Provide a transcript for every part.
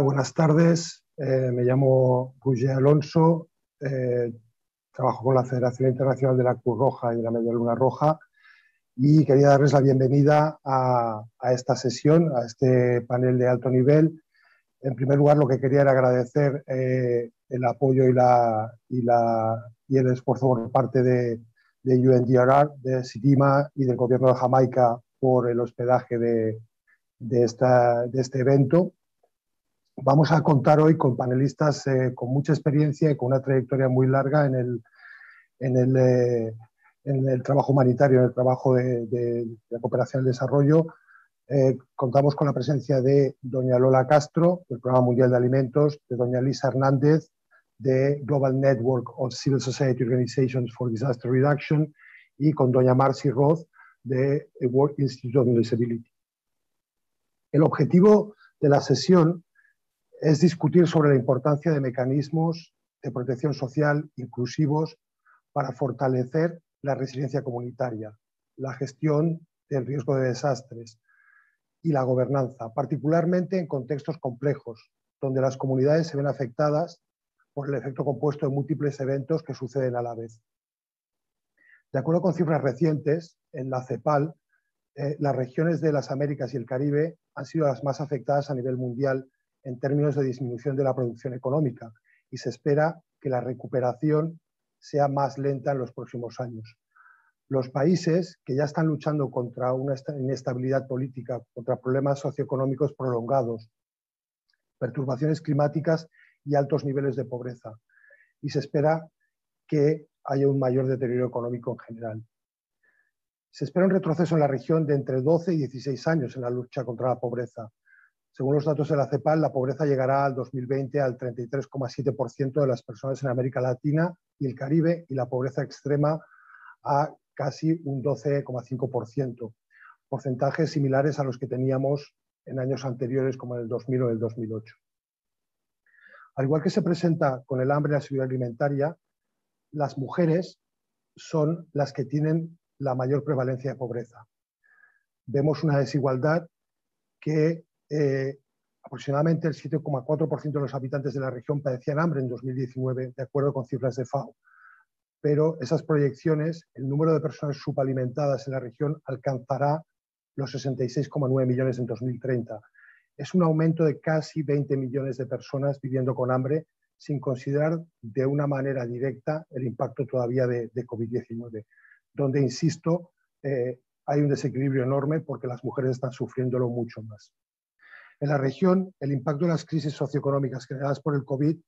Hola, buenas tardes. Me llamo Roger Alonso. Trabajo con la Federación Internacional de la Cruz Roja y de la Media Luna Roja y quería darles la bienvenida a esta sesión, a este panel de alto nivel. En primer lugar, lo que quería era agradecer el apoyo y el esfuerzo por parte de UNDRR, de SITIMA y del Gobierno de Jamaica por el hospedaje de este evento. Vamos a contar hoy con panelistas con mucha experiencia y con una trayectoria muy larga en el trabajo humanitario, en el trabajo de la cooperación al desarrollo. Contamos con la presencia de doña Lola Castro, del Programa Mundial de Alimentos, de doña Lisa Hernández, de Global Network of Civil Society Organizations for Disaster Reduction, y con doña Marcy Roth, de World Institute on Disability. El objetivo de la sesión es discutir sobre la importancia de mecanismos de protección social inclusivos para fortalecer la resiliencia comunitaria, la gestión del riesgo de desastres y la gobernanza, particularmente en contextos complejos, donde las comunidades se ven afectadas por el efecto compuesto de múltiples eventos que suceden a la vez. De acuerdo con cifras recientes, en la CEPAL, las regiones de las Américas y el Caribe han sido las más afectadas a nivel mundial en términos de disminución de la producción económica, y se espera que la recuperación sea más lenta en los próximos años. Los países que ya están luchando contra una inestabilidad política, contra problemas socioeconómicos prolongados, perturbaciones climáticas y altos niveles de pobreza, y se espera que haya un mayor deterioro económico en general. Se espera un retroceso en la región de entre 12 y 16 años en la lucha contra la pobreza. Según los datos de la CEPAL, la pobreza llegará al 2020 al 33,7% de las personas en América Latina y el Caribe, y la pobreza extrema a casi un 12,5%, porcentajes similares a los que teníamos en años anteriores como en el 2000 o el 2008. Al igual que se presenta con el hambre y la seguridad alimentaria, las mujeres son las que tienen la mayor prevalencia de pobreza. Vemos una desigualdad que aproximadamente el 7,4% de los habitantes de la región padecían hambre en 2019, de acuerdo con cifras de FAO. Pero esas proyecciones, el número de personas subalimentadas en la región alcanzará los 66,9 millones en 2030. Es un aumento de casi 20 millones de personas viviendo con hambre, sin considerar de una manera directa el impacto todavía de COVID-19, donde, insisto, hay un desequilibrio enorme porque las mujeres están sufriéndolo mucho más. En la región, el impacto de las crisis socioeconómicas generadas por el COVID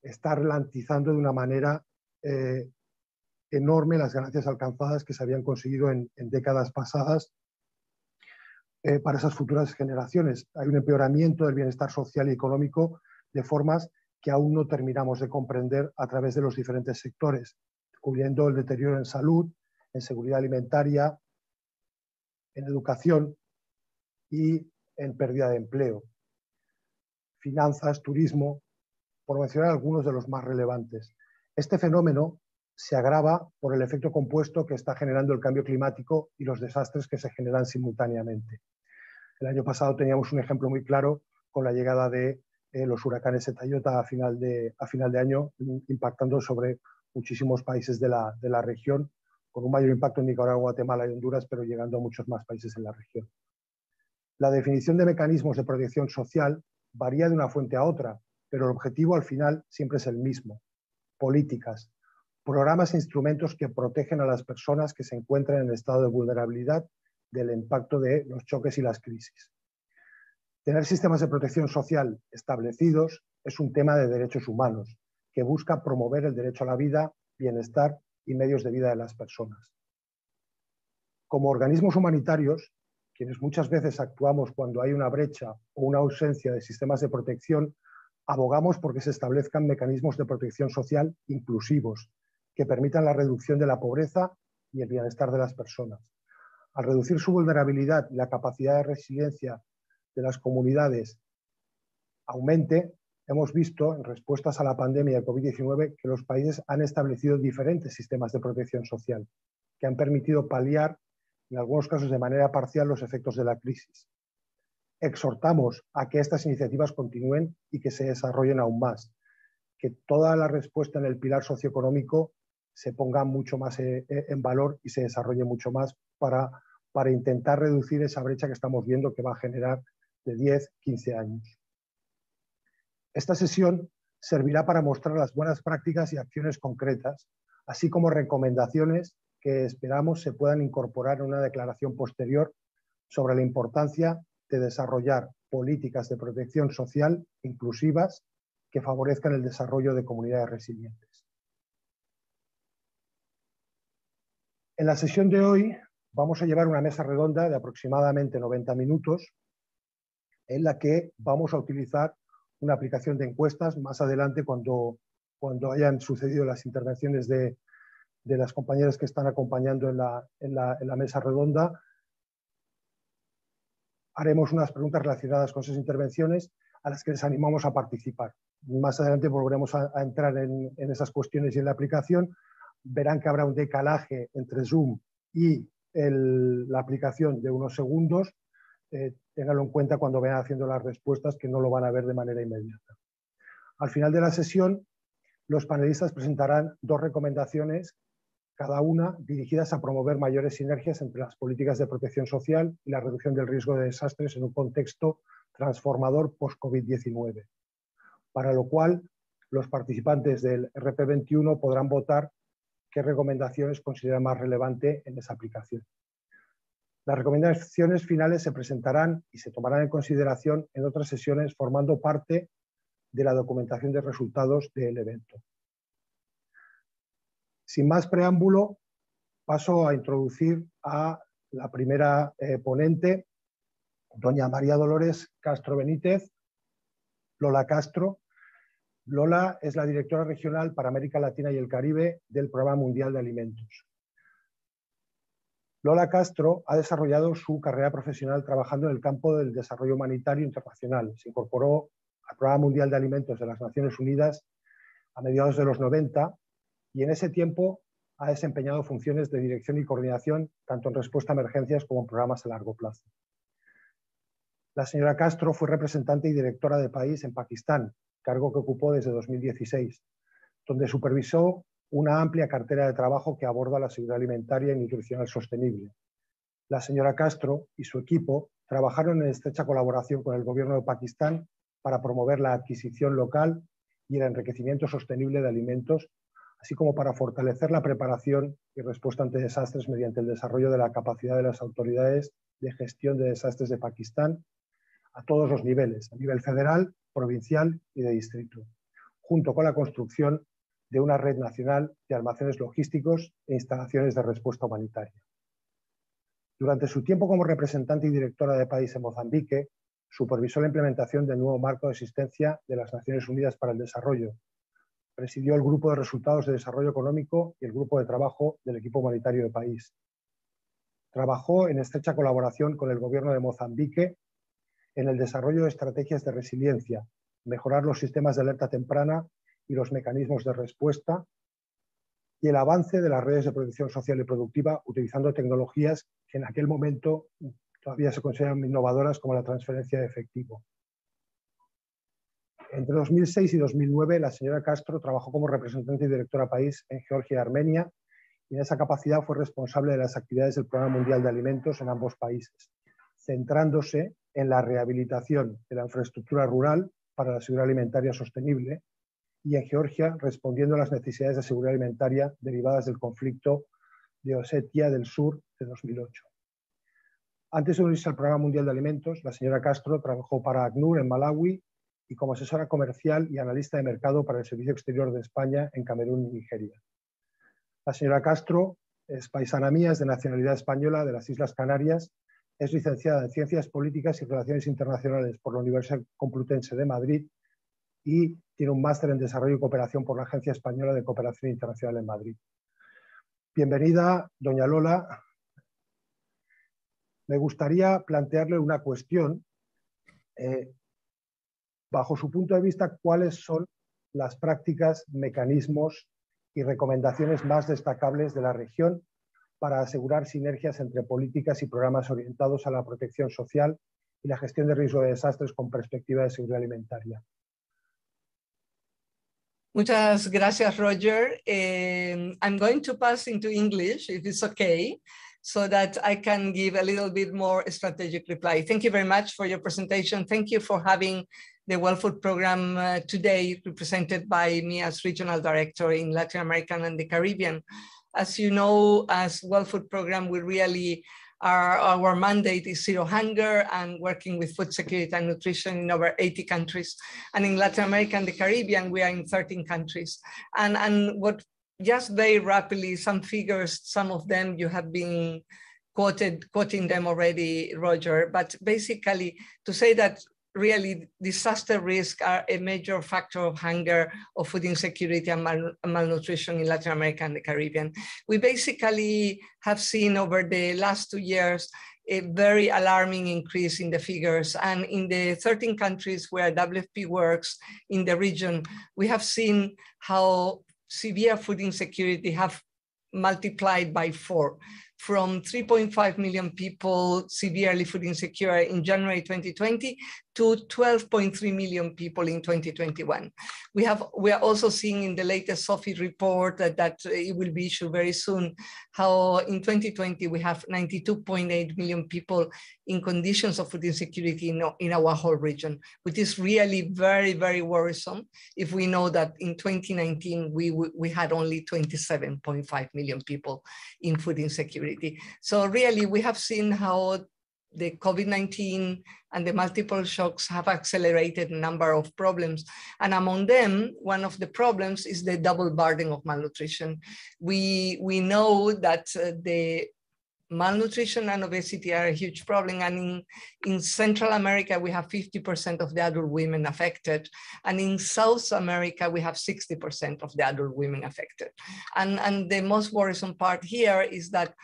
está ralentizando de una manera enorme las ganancias alcanzadas que se habían conseguido en décadas pasadas para esas futuras generaciones. Hay un empeoramiento del bienestar social y económico de formas que aún no terminamos de comprender a través de los diferentes sectores, cubriendo el deterioro en salud, en seguridad alimentaria, en educación y en pérdida de empleo, finanzas, turismo, por mencionar algunos de los más relevantes. Este fenómeno se agrava por el efecto compuesto que está generando el cambio climático y los desastres que se generan simultáneamente. El año pasado teníamos un ejemplo muy claro con la llegada de los huracanes Eta y Iota a final de año, impactando sobre muchísimos países de la región, con un mayor impacto en Nicaragua, Guatemala y Honduras, pero llegando a muchos más países en la región. La definición de mecanismos de protección social varía de una fuente a otra, pero el objetivo al final siempre es el mismo: políticas, programas e instrumentos que protegen a las personas que se encuentran en estado de vulnerabilidad del impacto de los choques y las crisis. Tener sistemas de protección social establecidos es un tema de derechos humanos que busca promover el derecho a la vida, bienestar y medios de vida de las personas. Como organismos humanitarios, quienes muchas veces actuamos cuando hay una brecha o una ausencia de sistemas de protección, abogamos porque se establezcan mecanismos de protección social inclusivos que permitan la reducción de la pobreza y el bienestar de las personas. Al reducir su vulnerabilidad y la capacidad de resiliencia de las comunidades aumente, hemos visto en respuestas a la pandemia de COVID-19 que los países han establecido diferentes sistemas de protección social que han permitido paliar, en algunos casos de manera parcial, los efectos de la crisis. Exhortamos a que estas iniciativas continúen y que se desarrollen aún más, que toda la respuesta en el pilar socioeconómico se ponga mucho más en valor y se desarrolle mucho más para intentar reducir esa brecha que estamos viendo que va a generar de 10, 15 años. Esta sesión servirá para mostrar las buenas prácticas y acciones concretas, así como recomendaciones que esperamos se puedan incorporar en una declaración posterior sobre la importancia de desarrollar políticas de protección social inclusivas que favorezcan el desarrollo de comunidades resilientes. En la sesión de hoy vamos a llevar una mesa redonda de aproximadamente 90 minutos en la que vamos a utilizar una aplicación de encuestas. Más adelante, cuando hayan sucedido las intervenciones de las compañeras que están acompañando en la mesa redonda, haremos unas preguntas relacionadas con esas intervenciones a las que les animamos a participar. Más adelante volveremos a entrar en esas cuestiones y en la aplicación. Verán que habrá un decalaje entre Zoom y la aplicación de unos segundos. Ténganlo en cuenta cuando vayan haciendo las respuestas, que no lo van a ver de manera inmediata. Al final de la sesión, los panelistas presentarán 2 recomendaciones, cada una dirigidas a promover mayores sinergias entre las políticas de protección social y la reducción del riesgo de desastres en un contexto transformador post-COVID-19, para lo cual los participantes del RP21 podrán votar qué recomendaciones consideran más relevante en esa aplicación. Las recomendaciones finales se presentarán y se tomarán en consideración en otras sesiones formando parte de la documentación de resultados del evento. Sin más preámbulo, paso a introducir a la primera ponente, doña María Dolores Castro Benítez, Lola Castro. Lola es la directora regional para América Latina y el Caribe del Programa Mundial de Alimentos. Lola Castro ha desarrollado su carrera profesional trabajando en el campo del desarrollo humanitario internacional. Se incorporó al Programa Mundial de Alimentos de las Naciones Unidas a mediados de los 90 y en ese tiempo ha desempeñado funciones de dirección y coordinación tanto en respuesta a emergencias como en programas a largo plazo. La señora Castro fue representante y directora de país en Pakistán, cargo que ocupó desde 2016, donde supervisó una amplia cartera de trabajo que aborda la seguridad alimentaria y nutricional sostenible. La señora Castro y su equipo trabajaron en estrecha colaboración con el gobierno de Pakistán para promover la adquisición local y el enriquecimiento sostenible de alimentos, así como para fortalecer la preparación y respuesta ante desastres mediante el desarrollo de la capacidad de las autoridades de gestión de desastres de Pakistán a todos los niveles, a nivel federal, provincial y de distrito, junto con la construcción de una red nacional de almacenes logísticos e instalaciones de respuesta humanitaria. Durante su tiempo como representante y directora de país en Mozambique, supervisó la implementación del nuevo marco de asistencia de las Naciones Unidas para el Desarrollo. Presidió el Grupo de Resultados de Desarrollo Económico y el Grupo de Trabajo del Equipo Humanitario de país. Trabajó en estrecha colaboración con el Gobierno de Mozambique en el desarrollo de estrategias de resiliencia, mejorar los sistemas de alerta temprana y los mecanismos de respuesta, y el avance de las redes de protección social y productiva utilizando tecnologías que en aquel momento todavía se consideran innovadoras, como la transferencia de efectivo. Entre 2006 y 2009, la señora Castro trabajó como representante y directora país en Georgia y Armenia, y en esa capacidad fue responsable de las actividades del Programa Mundial de Alimentos en ambos países, centrándose en la rehabilitación de la infraestructura rural para la seguridad alimentaria sostenible, y en Georgia respondiendo a las necesidades de seguridad alimentaria derivadas del conflicto de Osetia del Sur de 2008. Antes de unirse al Programa Mundial de Alimentos, la señora Castro trabajó para ACNUR en Malawi y como asesora comercial y analista de mercado para el Servicio Exterior de España en Camerún y Nigeria. La señora Castro es paisana mía, es de nacionalidad española, de las Islas Canarias, es licenciada en Ciencias Políticas y Relaciones Internacionales por la Universidad Complutense de Madrid y tiene un máster en Desarrollo y Cooperación por la Agencia Española de Cooperación Internacional en Madrid. Bienvenida, doña Lola. Me gustaría plantearle una cuestión. Bajo su punto de vista, ¿cuáles son las prácticas, mecanismos y recomendaciones más destacables de la región para asegurar sinergias entre políticas y programas orientados a la protección social y la gestión de riesgo de desastres con perspectiva de seguridad alimentaria. Muchas gracias, Roger. I'm going to pass into English, if it's okay, so that I can give a little bit more strategic reply. Thank you very much for your presentation. Thank you for having the World Food Program today, represented by me as Regional Director in Latin America and the Caribbean. As you know, as World Food Program, we really our mandate is zero hunger and working with food security and nutrition in over 80 countries. And in Latin America and the Caribbean, we are in 13 countries. And what, just very rapidly, some figures, some of them you have been quoting them already, Roger, but basically to say that really disaster risk are a major factor of hunger, of food insecurity and malnutrition in Latin America and the Caribbean. We basically have seen over the last 2 years a very alarming increase in the figures. And in the 13 countries where WFP works in the region, we have seen how severe food insecurity have multiplied by 4. From 3.5 million people severely food insecure in January 2020 to 12.3 million people in 2021. We are also seeing in the latest SOFI report that it will be issued very soon, how in 2020 we have 92.8 million people in conditions of food insecurity in our whole region, which is really very, very worrisome if we know that in 2019 we had only 27.5 million people in food insecurity. So really we have seen how the COVID-19 and the multiple shocks have accelerated a number of problems. And among them, one of the problems is the double burden of malnutrition. We know that the malnutrition and obesity are a huge problem. And in Central America, we have 50% of the adult women affected. And in South America, we have 60% of the adult women affected. And the most worrisome part here is that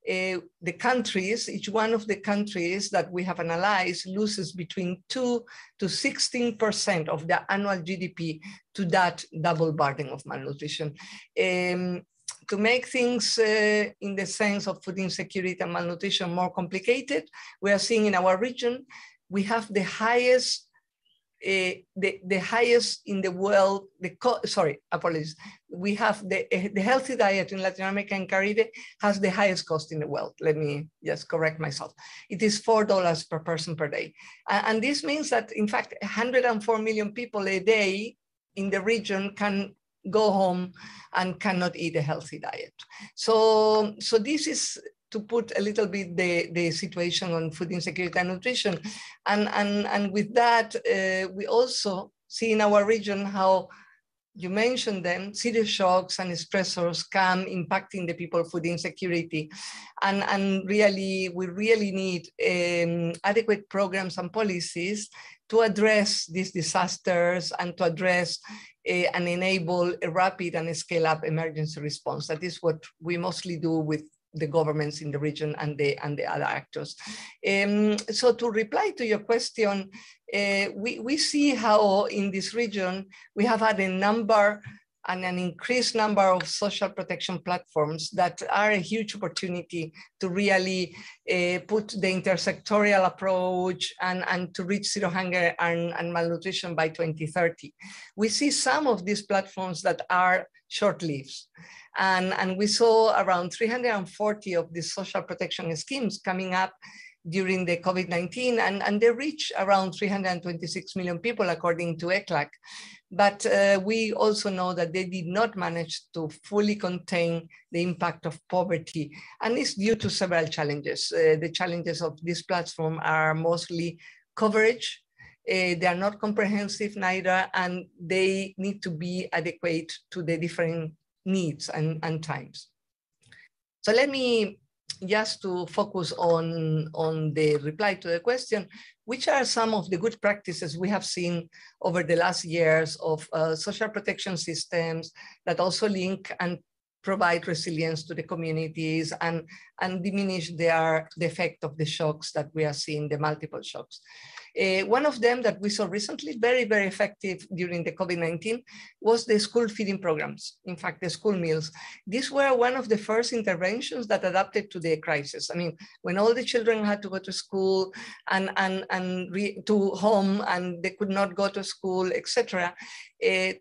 the countries, each one of the countries that we have analyzed loses between 2 to 16% of their annual GDP to that double burden of malnutrition. To make things in the sense of food insecurity and malnutrition more complicated, we are seeing in our region, we have the highest the highest in the world, we have the healthy diet in Latin America and Caribbean has the highest cost in the world. Let me just correct myself. It is $4 per person per day. And this means that in fact, 104 million people a day in the region can go home and cannot eat a healthy diet. So this is to put a little bit the situation on food insecurity and nutrition. And with that, we also see in our region how you mentioned them, serious shocks and stressors come impacting the people food insecurity. And really, we really need adequate programs and policies to address these disasters and to address and enable a rapid and scale up emergency response. That is what we mostly do with the governments in the region and the other actors. So to reply to your question, we see how in this region, we have had a number and an increased number of social protection platforms that are a huge opportunity to really put the intersectorial approach and to reach zero hunger and malnutrition by 2030. We see some of these platforms that are short-lived. And we saw around 340 of these social protection schemes coming up during the COVID-19, and they reach around 326 million people, according to ECLAC. But we also know that they did not manage to fully contain the impact of poverty, and it's due to several challenges. The challenges of this platform are mostly coverage. They are not comprehensive neither, and they need to be adequate to the different needs and times. So let me just to focus on the reply to the question, which are some of the good practices we have seen over the last years of social protection systems that also link and provide resilience to the communities and diminish the effect of the shocks that we are seeing, the multiple shocks. One of them that we saw recently, very, very effective during the COVID-19, was the school feeding programs. In fact, the school meals. These were one of the first interventions that adapted to the crisis. I mean, when all the children had to go to school and to home, and they could not go to school, etc.,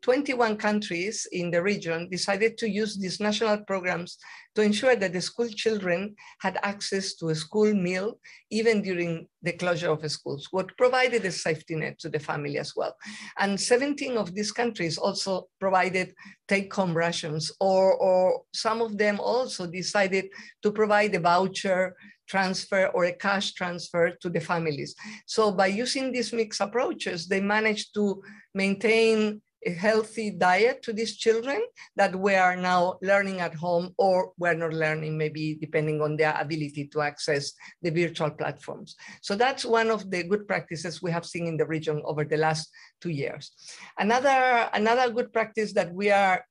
21 countries in the region decided to use these national programs to ensure that the school children had access to a school meal, even during the closure of the schools, what provided a safety net to the family as well. And 17 of these countries also provided take-home rations, or some of them also decided to provide a voucher transfer or a cash transfer to the families. So by using these mixed approaches, they managed to maintain a healthy diet to these children that were now learning at home or were not learning, maybe depending on their ability to access the virtual platforms. So that's one of the good practices we have seen in the region over the last 2 years. Another good practice that we are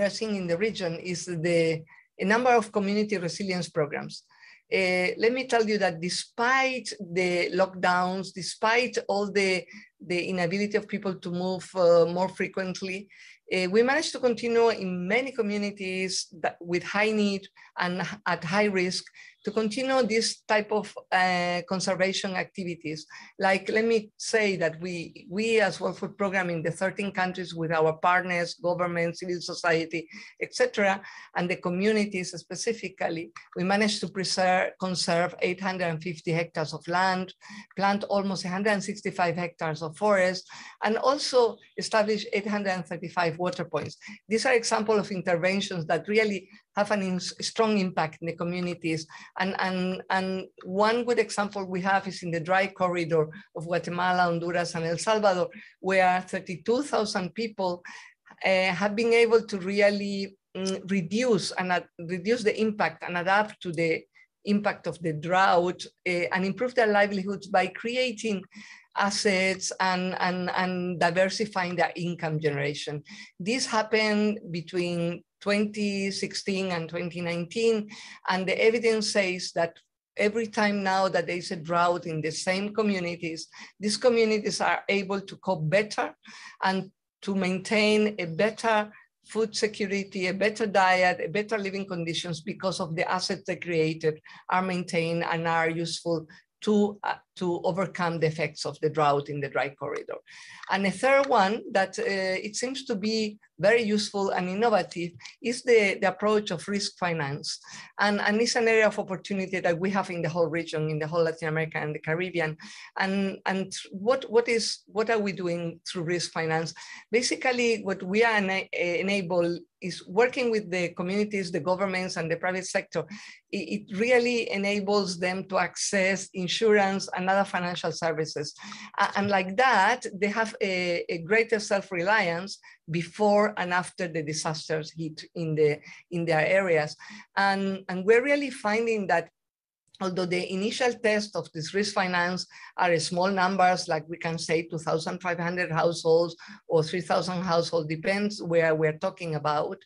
seeing in the region is a number of community resilience programs. Let me tell you that despite the lockdowns, despite all the inability of people to move more frequently, we managed to continue in many communities with high need and at high risk to continue this type of conservation activities. Like, let me say that we as World Food Program in the 13 countries with our partners, government, civil society, etc., and the communities specifically, we managed to conserve 850 hectares of land, plant almost 165 hectares of forest, and also establish 835 water points. These are examples of interventions that really have a strong impact in the communities. And one good example we have is in the dry corridor of Guatemala, Honduras, and El Salvador, where 32,000 people have been able to really reduce the impact and adapt to the impact of the drought and improve their livelihoods by creating assets and diversifying their income generation. This happened between 2016 and 2019, and the evidence says that every time now that there is a drought in the same communities, these communities are able to cope better and to maintain a better food security, a better diet, a better living conditions because of the assets they created are maintained and are useful to overcome the effects of the drought in the dry corridor. And a third one that it seems to be very useful and innovative is the approach of risk finance. And it's an area of opportunity that we have in the whole region, in the whole Latin America and the Caribbean. And what are we doing through risk finance? Basically, what we are enable is working with the communities, the governments, and the private sector. It really enables them to access insurance and other financial services. And like that, they have a greater self-reliance before and after the disasters hit in their areas. And we're really finding that although the initial test of this risk finance are small numbers, like we can say 2,500 households or 3,000 households, depends where we're talking about,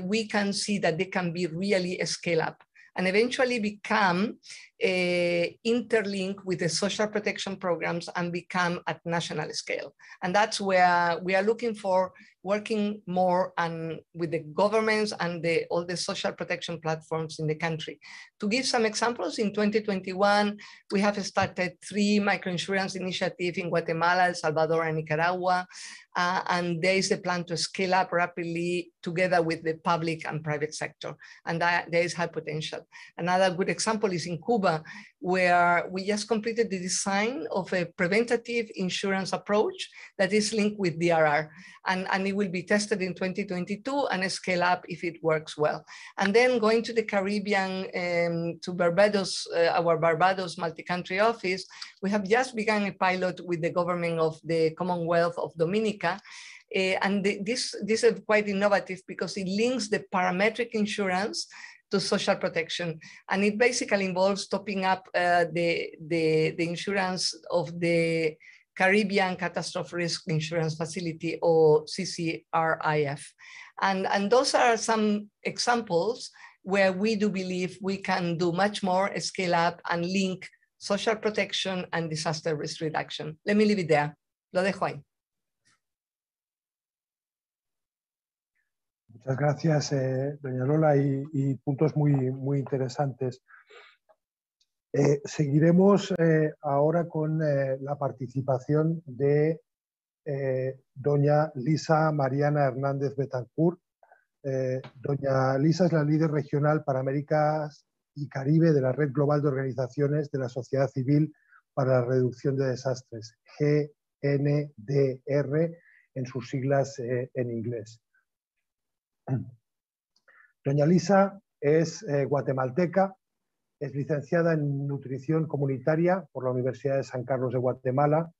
we can see that they can be really a scale up and eventually become interlinked with the social protection programs and become at national scale. And that's where we are looking for working more and with the governments and all the social protection platforms in the country. To give some examples, in 2021, we have started 3 microinsurance initiatives in Guatemala, El Salvador, and Nicaragua. And there is a plan to scale up rapidly together with the public and private sector. And there is high potential. Another good example is in Cuba, where we just completed the design of a preventative insurance approach that is linked with DRR. And it will be tested in 2022 and scale up if it works well. And then going to the Caribbean, to Barbados, our Barbados multi-country office, we have just begun a pilot with the government of the Commonwealth of Dominica. And this is quite innovative because it links the parametric insurance to social protection. And it basically involves topping up the insurance of the Caribbean Catastrophe Risk Insurance Facility, or CCRIF. And those are some examples where we do believe we can do much more, scale up and link social protection and disaster risk reduction. Let me leave it there. Lo dejo ahí. Muchas gracias, doña Lola, y puntos muy interesantes. Seguiremos ahora con la participación de doña Lisa Mariana Hernández Betancourt. Doña Lisa es la líder regional para Américas y Caribe de la Red Global de Organizaciones de la Sociedad Civil para la Reducción de Desastres, GNDR, en sus siglas en inglés. Doña Lisa es guatemalteca, es licenciada en Nutrición Comunitaria por la Universidad de San Carlos de Guatemala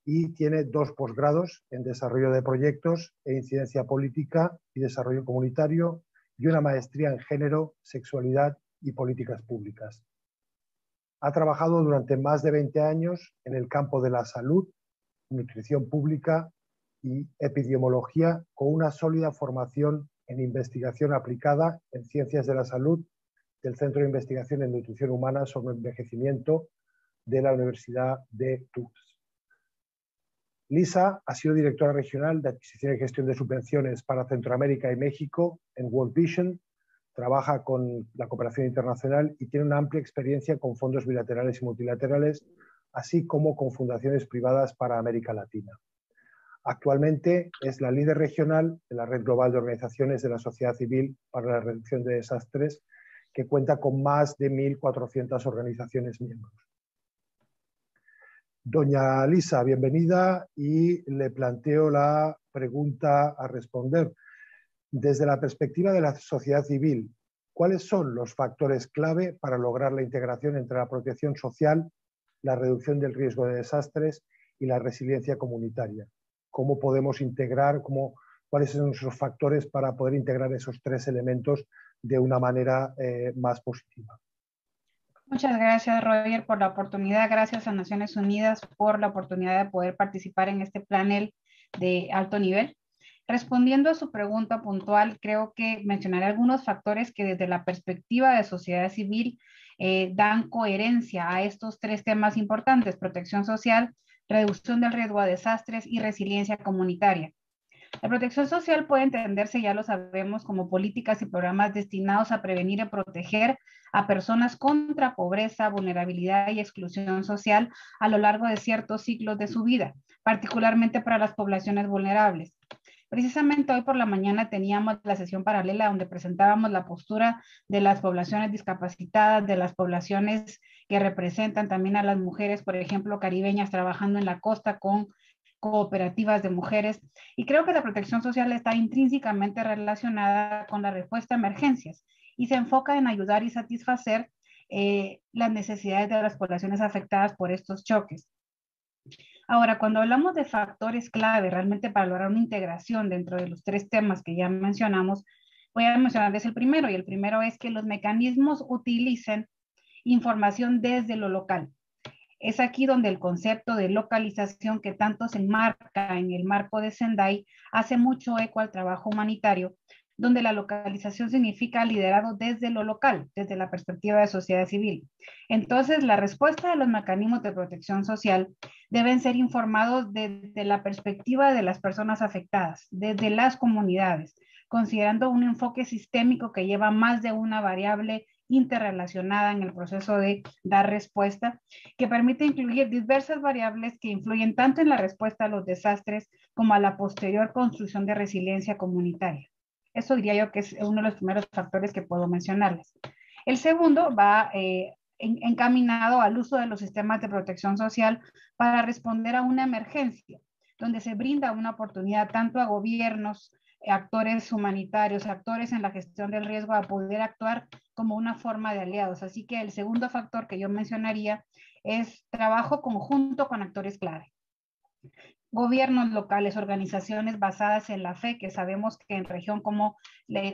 y tiene 2 posgrados en Desarrollo de Proyectos e Incidencia Política y Desarrollo Comunitario y una maestría en Género, Sexualidad y Políticas Públicas. Ha trabajado durante más de 20 años en el campo de la salud, nutrición pública y epidemiología, con una sólida formación en investigación aplicada en ciencias de la salud del Centro de Investigación en Nutrición Humana sobre Envejecimiento de la Universidad de Tufts. Lisa ha sido directora regional de Adquisición y Gestión de Subvenciones para Centroamérica y México en World Vision, trabaja con la cooperación internacional y tiene una amplia experiencia con fondos bilaterales y multilaterales, así como con fundaciones privadas para América Latina. Actualmente es la líder regional de la Red Global de Organizaciones de la Sociedad Civil para la Reducción de Desastres, que cuenta con más de 1.400 organizaciones miembros. Doña Lisa, bienvenida y le planteo la pregunta a responder. Desde la perspectiva de la sociedad civil, ¿cuáles son los factores clave para lograr la integración entre la protección social, la reducción del riesgo de desastres y la resiliencia comunitaria? ¿Cómo podemos integrar, cuáles son esos factores para poder integrar esos 3 elementos de una manera más positiva? Muchas gracias, Roger, por la oportunidad. Gracias a Naciones Unidas por la oportunidad de poder participar en este panel de alto nivel. Respondiendo a su pregunta puntual, creo que mencionaré algunos factores que desde la perspectiva de sociedad civil dan coherencia a estos 3 temas importantes: protección social, reducción del riesgo a desastres y resiliencia comunitaria. La protección social puede entenderse, ya lo sabemos, como políticas y programas destinados a prevenir y proteger a personas contra pobreza, vulnerabilidad y exclusión social a lo largo de ciertos ciclos de su vida, particularmente para las poblaciones vulnerables. Precisamente hoy por la mañana teníamos la sesión paralela donde presentábamos la postura de las poblaciones discapacitadas, de las poblaciones que representan también a las mujeres, por ejemplo, caribeñas trabajando en la costa con cooperativas de mujeres, y creo que la protección social está intrínsecamente relacionada con la respuesta a emergencias y se enfoca en ayudar y satisfacer las necesidades de las poblaciones afectadas por estos choques. Ahora, cuando hablamos de factores clave realmente para lograr una integración dentro de los 3 temas que ya mencionamos, voy a mencionarles el primero, y el primero es que los mecanismos utilicen información desde lo local. Es aquí donde el concepto de localización que tanto se enmarca en el marco de Sendai hace mucho eco al trabajo humanitario, donde la localización significa liderado desde lo local, desde la perspectiva de sociedad civil. Entonces, la respuesta de los mecanismos de protección social deben ser informados desde la perspectiva de las personas afectadas, desde las comunidades, considerando un enfoque sistémico que lleva más de una variable interrelacionada en el proceso de dar respuesta, que permite incluir diversas variables que influyen tanto en la respuesta a los desastres como a la posterior construcción de resiliencia comunitaria. Eso diría yo que es uno de los primeros factores que puedo mencionarles. El segundo va encaminado al uso de los sistemas de protección social para responder a una emergencia, donde se brinda una oportunidad tanto a gobiernos, actores humanitarios, actores en la gestión del riesgo a poder actuar como una forma de aliados. Así que el segundo factor que yo mencionaría es trabajo conjunto con actores clave. Gobiernos locales, organizaciones basadas en la fe, que sabemos que en región como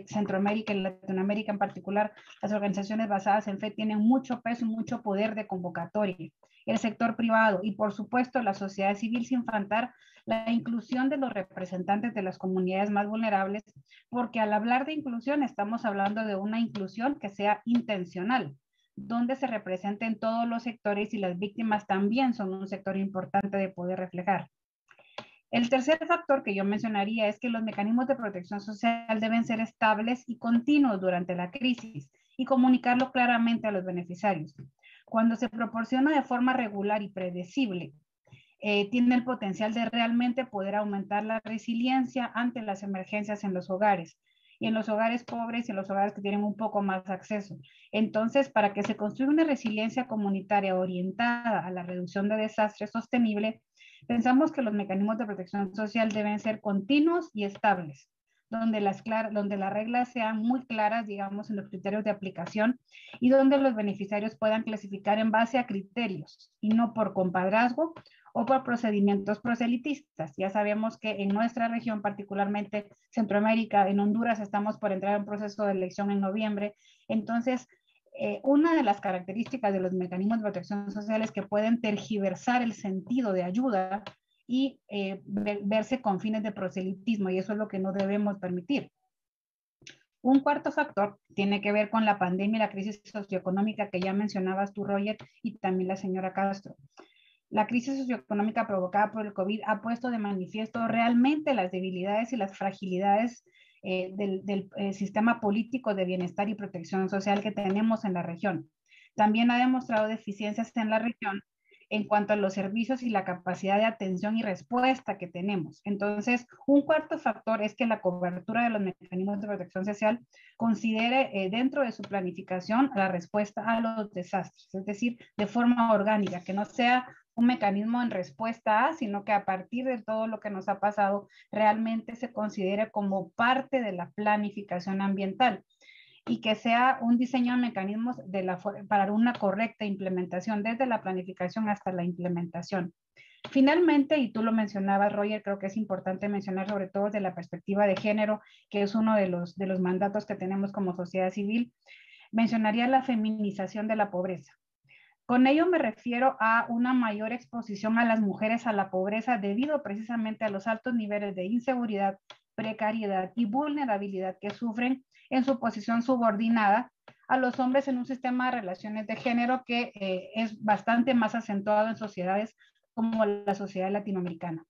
Centroamérica y Latinoamérica en particular, las organizaciones basadas en fe tienen mucho peso y mucho poder de convocatoria. El sector privado y por supuesto la sociedad civil, sin faltar la inclusión de los representantes de las comunidades más vulnerables, porque al hablar de inclusión estamos hablando de una inclusión que sea intencional, donde se representen todos los sectores y las víctimas también son un sector importante de poder reflejar. El tercer factor que yo mencionaría es que los mecanismos de protección social deben ser estables y continuos durante la crisis y comunicarlo claramente a los beneficiarios. Cuando se proporciona de forma regular y predecible, tiene el potencial de realmente poder aumentar la resiliencia ante las emergencias en los hogares, y en los hogares pobres y en los hogares que tienen un poco más acceso. Entonces, para que se construya una resiliencia comunitaria orientada a la reducción de desastres sostenible, pensamos que los mecanismos de protección social deben ser continuos y estables, donde las reglas sean muy claras, digamos, en los criterios de aplicación y donde los beneficiarios puedan clasificar en base a criterios y no por compadrazgo o por procedimientos proselitistas. Ya sabemos que en nuestra región, particularmente Centroamérica, en Honduras, estamos por entrar en un proceso de elección en noviembre. Entonces, una de las características de los mecanismos de protección social es que pueden tergiversar el sentido de ayuda y verse con fines de proselitismo, y eso es lo que no debemos permitir. Un cuarto factor tiene que ver con la pandemia y la crisis socioeconómica que ya mencionabas tú, Roger, y también la señora Castro. La crisis socioeconómica provocada por el COVID ha puesto de manifiesto realmente las debilidades y las fragilidades del sistema político de bienestar y protección social que tenemos en la región. También ha demostrado deficiencias en la región en cuanto a los servicios y la capacidad de atención y respuesta que tenemos. Entonces, un cuarto factor es que la cobertura de los mecanismos de protección social considere dentro de su planificación la respuesta a los desastres, es decir, de forma orgánica, que no sea un mecanismo en respuesta a, sino que a partir de todo lo que nos ha pasado, realmente se considere como parte de la planificación ambiental y que sea un diseño de mecanismos para una correcta implementación, desde la planificación hasta la implementación. Finalmente, y tú lo mencionabas, Roger, creo que es importante mencionar sobre todo desde la perspectiva de género, que es uno de los mandatos que tenemos como sociedad civil, mencionaría la feminización de la pobreza. Con ello me refiero a una mayor exposición a las mujeres a la pobreza debido precisamente a los altos niveles de inseguridad, precariedad y vulnerabilidad que sufren en su posición subordinada a los hombres en un sistema de relaciones de género que es bastante más acentuado en sociedades como la sociedad latinoamericana.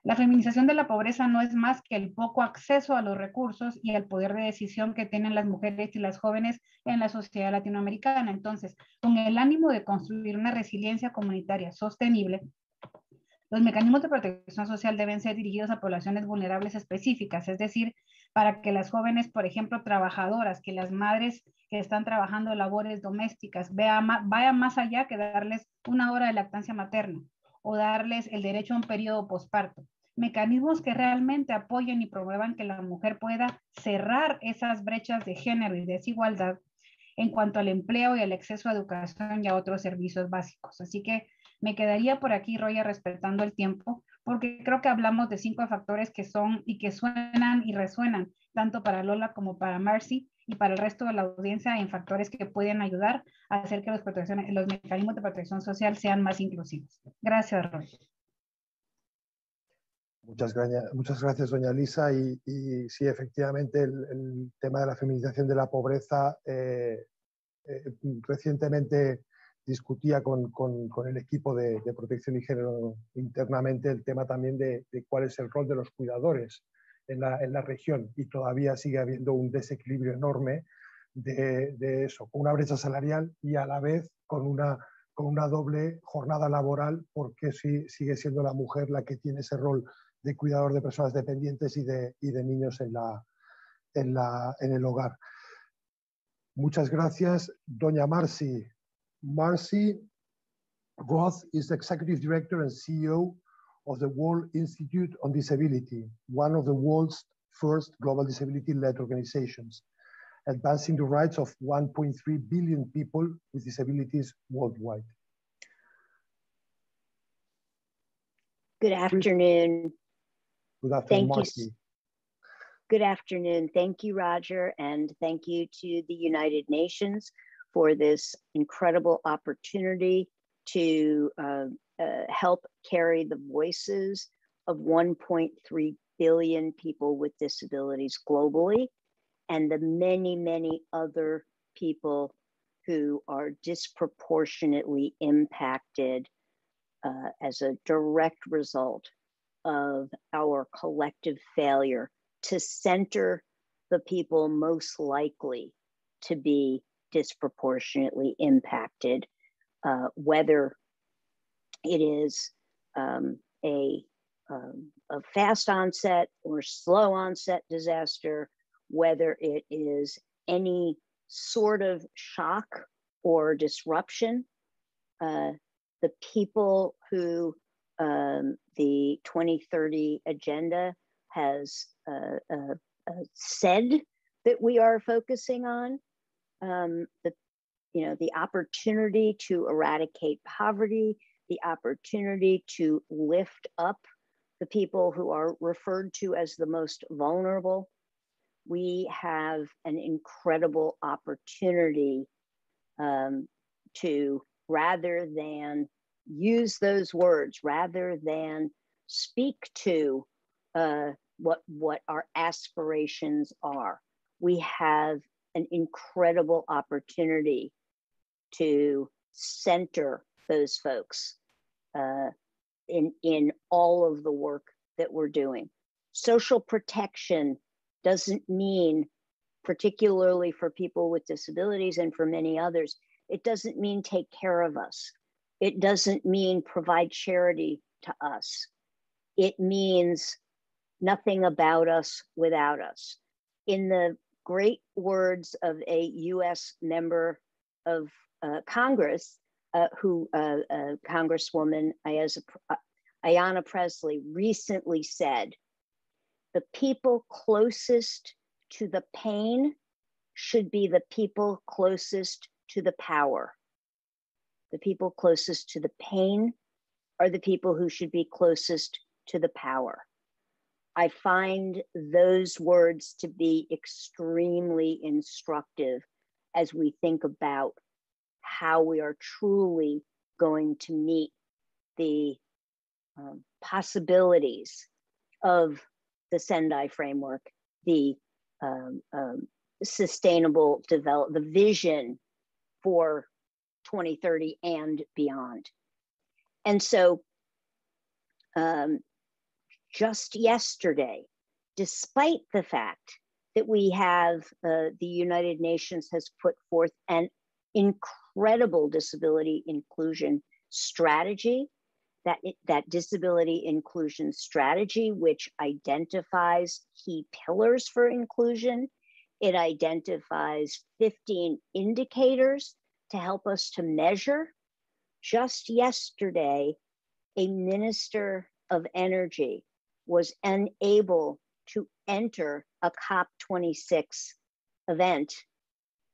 La feminización de la pobreza no es más que el poco acceso a los recursos y al poder de decisión que tienen las mujeres y las jóvenes en la sociedad latinoamericana. Entonces, con el ánimo de construir una resiliencia comunitaria sostenible, los mecanismos de protección social deben ser dirigidos a poblaciones vulnerables específicas, es decir, para que las jóvenes, por ejemplo, trabajadoras, que las madres que están trabajando labores domésticas, vayan más allá que darles una hora de lactancia materna o darles el derecho a un periodo posparto. Mecanismos que realmente apoyen y promuevan que la mujer pueda cerrar esas brechas de género y desigualdad en cuanto al empleo y al acceso a educación y a otros servicios básicos. Así que me quedaría por aquí, Roya, respetando el tiempo, porque creo que hablamos de 5 factores que son y que suenan y resuenan, tanto para Lola como para Marcy y para el resto de la audiencia, en factores que pueden ayudar a hacer que los mecanismos de protección social sean más inclusivos. Gracias, Roya. Muchas gracias, doña Lisa. Y sí, efectivamente, el tema de la feminización de la pobreza, recientemente discutía con el equipo de protección y género internamente el tema también de cuál es el rol de los cuidadores en la región, y todavía sigue habiendo un desequilibrio enorme de eso, con una brecha salarial y a la vez con una doble jornada laboral, porque sí, sigue siendo la mujer la que tiene ese rol de cuidador de personas dependientes y de niños en el hogar. Muchas gracias, doña Marcy. Marcy Roth is the Executive Director and CEO of the World Institute on Disability, one of the world's first global disability-led organizations, advancing the rights of 1.3 billion people with disabilities worldwide. Good afternoon. Good afternoon, Marcy. Good afternoon. Thank you, Roger, and thank you to the United Nations for this incredible opportunity to help carry the voices of 1.3 billion people with disabilities globally, and the many, many other people who are disproportionately impacted as a direct result of our collective failure to center the people most likely to be disproportionately impacted, whether it is a fast onset or slow onset disaster, whether it is any sort of shock or disruption. The people who the 2030 agenda has said that we are focusing on, the opportunity to eradicate poverty, the opportunity to lift up the people who are referred to as the most vulnerable. We have an incredible opportunity to, rather than use those words, rather than speak to what our aspirations are, we have an incredible opportunity to center those folks in all of the work that we're doing. Social protection doesn't mean, particularly for people with disabilities and for many others, it doesn't mean take care of us. It doesn't mean provide charity to us. It means nothing about us without us. In the great words of a US member of Congress, Congresswoman Ayanna Pressley recently said, the people closest to the pain should be the people closest to the power. The people closest to the pain are the people who should be closest to the power. I find those words to be extremely instructive as we think about how we are truly going to meet the possibilities of the Sendai framework, the sustainable development, the vision for 2030 and beyond. And so just yesterday, despite the fact that we have the United Nations has put forth an incredible disability inclusion strategy, that disability inclusion strategy, which identifies key pillars for inclusion. It identifies 15 indicators to help us to measure. Just yesterday, a minister of energy was unable to enter a COP26 event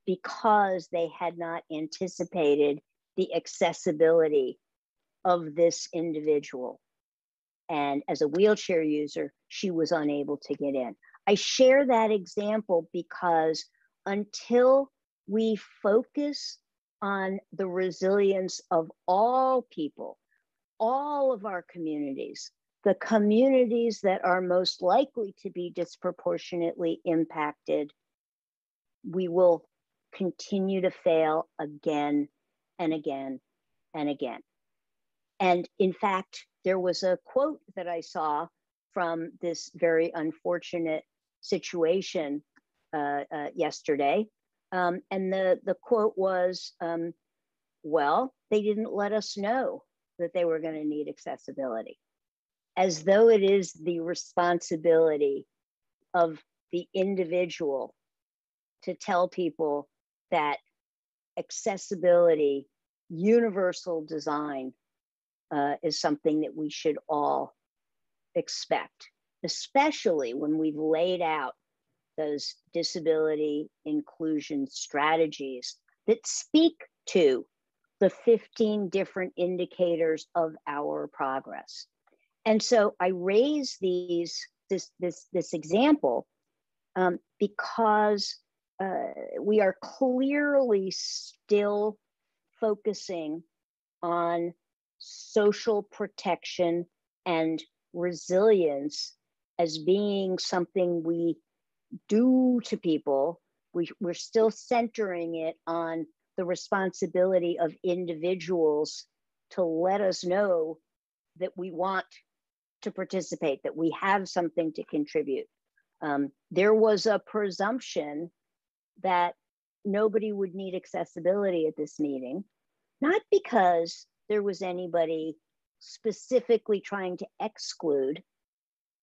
because they had not anticipated the accessibility of this individual. And as a wheelchair user, she was unable to get in. I share that example because until we focus on the resilience of all people, all of our communities, the communities that are most likely to be disproportionately impacted, we will continue to fail again and again and again. And in fact, there was a quote that I saw from this very unfortunate situation yesterday. And the quote was, well, they didn't let us know that they were going to need accessibility, as though it is the responsibility of the individual to tell people that accessibility, universal design, is something that we should all expect, especially when we've laid out those disability inclusion strategies that speak to the 15 different indicators of our progress. And so I raise this example because we are clearly still focusing on social protection and resilience as being something we do to people. We're still centering it on the responsibility of individuals to let us know that we want to participate, that we have something to contribute. There was a presumption that nobody would need accessibility at this meeting, not because there was anybody specifically trying to exclude,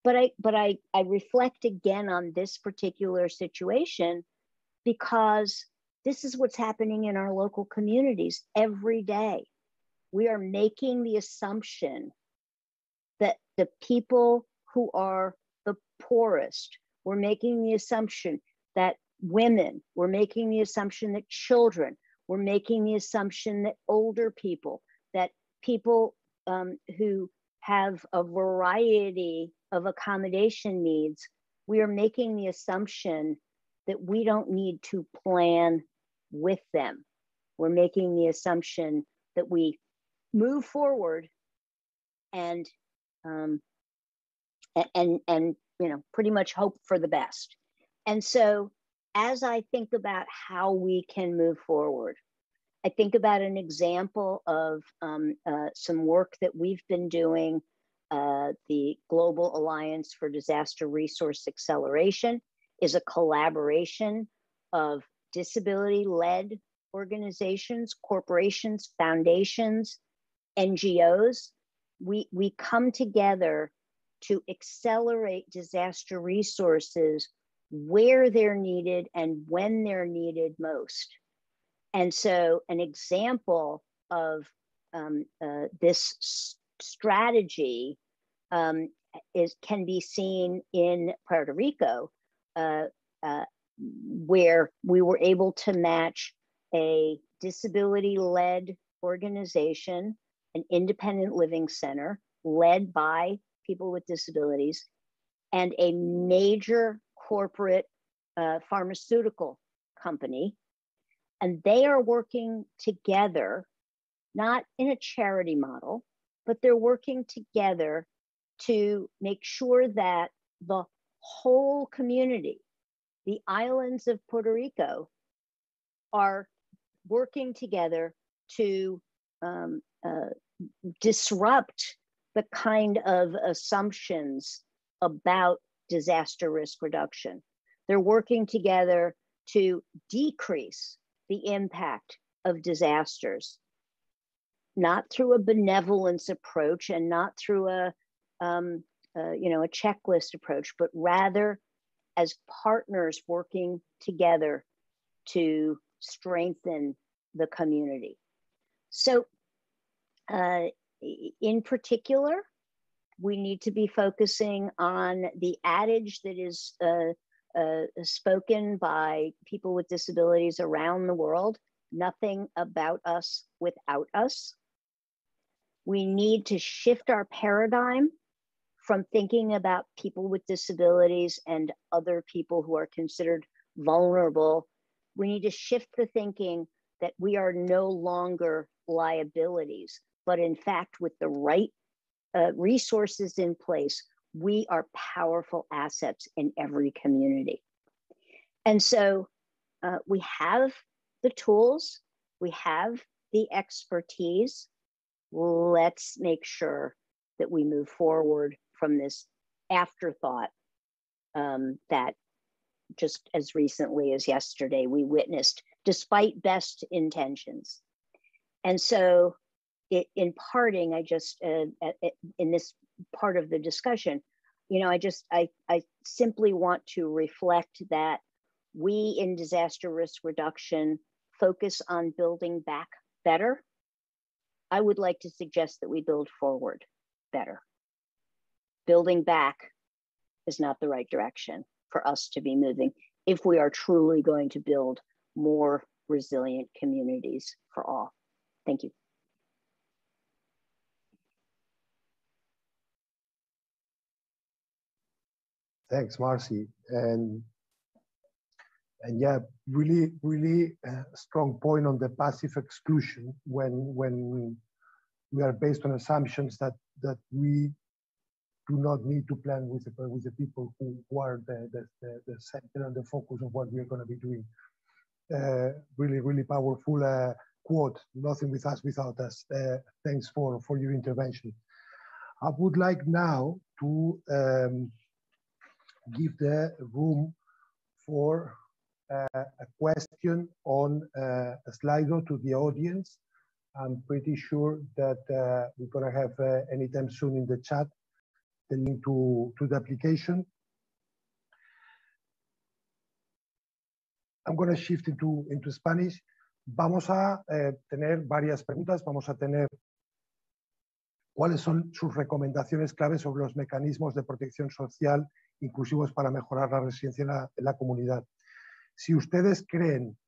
but I reflect again on this particular situation because this is what's happening in our local communities every day. We are making the assumption that the people who are the poorest, we're making the assumption that women, we're making the assumption that children, we're making the assumption that older people, that people who have a variety of accommodation needs, we are making the assumption that we don't need to plan with them. We're making the assumption that we move forward and you know, pretty much hope for the best. And so as I think about how we can move forward, I think about an example of some work that we've been doing. The Global Alliance for Disaster Resource Acceleration is a collaboration of disability-led organizations, corporations, foundations, NGOs. We come together to accelerate disaster resources where they're needed and when they're needed most. And so an example of this strategy can be seen in Puerto Rico, where we were able to match a disability-led organization, an independent living center led by people with disabilities, and a major corporate pharmaceutical company. And they are working together, not in a charity model, but they're working together to make sure that the whole community, the islands of Puerto Rico, are working together to disrupt the kind of assumptions about disaster risk reduction. They're working together to decrease the impact of disasters, not through a benevolence approach and not through a checklist approach, but rather as partners working together to strengthen the community. So in particular, we need to be focusing on the adage that is spoken by people with disabilities around the world: nothing about us without us. We need to shift our paradigm from thinking about people with disabilities and other people who are considered vulnerable. We need to shift the thinking that we are no longer liabilities, but in fact, with the right resources in place, we are powerful assets in every community. And so we have the tools, we have the expertise. Let's make sure that we move forward from this afterthought that just as recently as yesterday we witnessed, despite best intentions. And so in parting, I just, in this part of the discussion, you know, I simply want to reflect that we in disaster risk reduction focus on building back better. I would like to suggest that we build forward better. Building back is not the right direction for us to be moving if we are truly going to build more resilient communities for all. Thank you. Thanks, Marcy. And yeah, really strong point on the passive exclusion when we are based on assumptions that we do not need to plan with the people who are the center and the focus of what we are going to be doing. really powerful quote, nothing with us without us. Thanks for your intervention. I would like now to give the room for a question on Slido to the audience. I'm pretty sure that we're going to have anytime soon in the chat the link to the application. I'm going to shift into Spanish. Vamos a tener varias preguntas. Vamos a tener cuáles son sus recomendaciones claves sobre los mecanismos de protección social inclusivos para mejorar la resiliencia en la comunidad. Si ustedes creen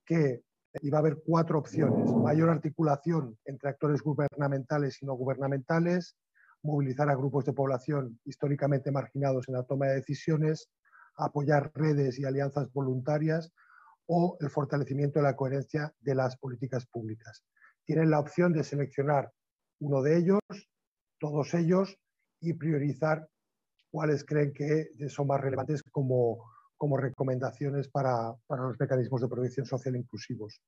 que iba a haber 4 opciones: mayor articulación entre actores gubernamentales y no gubernamentales, movilizar a grupos de población históricamente marginados en la toma de decisiones, apoyar redes y alianzas voluntarias o el fortalecimiento de la coherencia de las políticas públicas. Tienen la opción de seleccionar uno de ellos, todos ellos, y priorizar cuáles creen que son más relevantes como recomendaciones para los mecanismos de protección social inclusivos.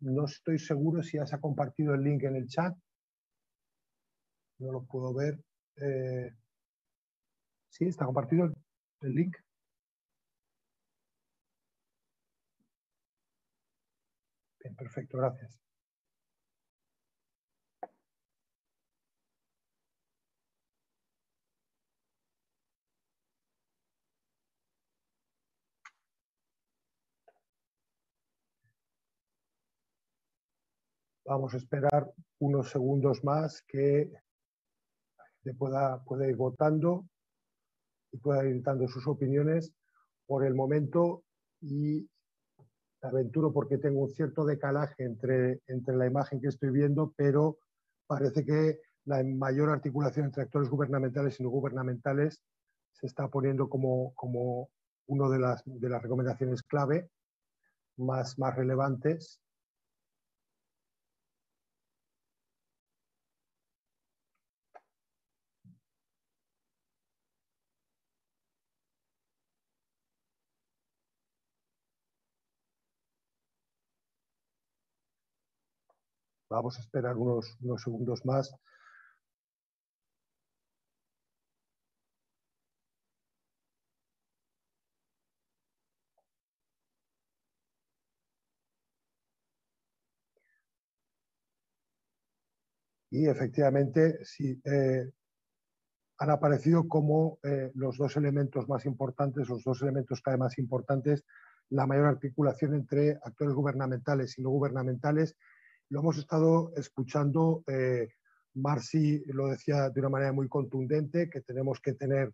No estoy seguro si ya se ha compartido el link en el chat. No lo puedo ver. Sí, está compartido el link. Bien, perfecto, gracias. Vamos a esperar unos segundos más que pueda ir votando y pueda ir dando sus opiniones. Por el momento, y me aventuro porque tengo un cierto decalaje entre la imagen que estoy viendo, pero parece que la mayor articulación entre actores gubernamentales y no gubernamentales se está poniendo como una de las recomendaciones clave más relevantes. Vamos a esperar unos segundos más. Y efectivamente, sí, han aparecido como los 2 elementos más importantes, los 2 elementos clave más importantes, la mayor articulación entre actores gubernamentales y no gubernamentales. Lo hemos estado escuchando, Marci lo decía de una manera muy contundente, que tenemos que tener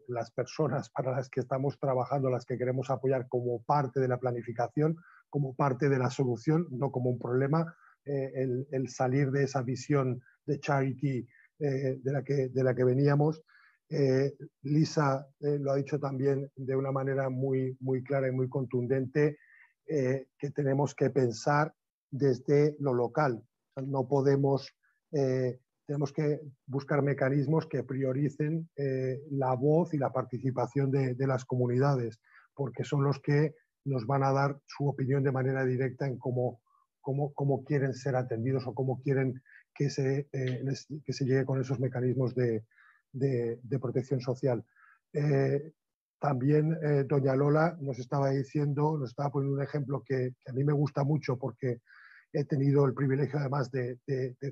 las personas para las que estamos trabajando, las que queremos apoyar, como parte de la planificación, como parte de la solución, no como un problema. El salir de esa visión de charity de la que veníamos. Lisa lo ha dicho también de una manera muy clara y muy contundente, que tenemos que pensar desde lo local. No podemos, tenemos que buscar mecanismos que prioricen la voz y la participación de las comunidades, porque son los que nos van a dar su opinión de manera directa en cómo quieren ser atendidos o cómo quieren que se llegue con esos mecanismos de protección social. También doña Lola nos estaba diciendo, nos estaba poniendo un ejemplo que a mí me gusta mucho porque he tenido el privilegio además de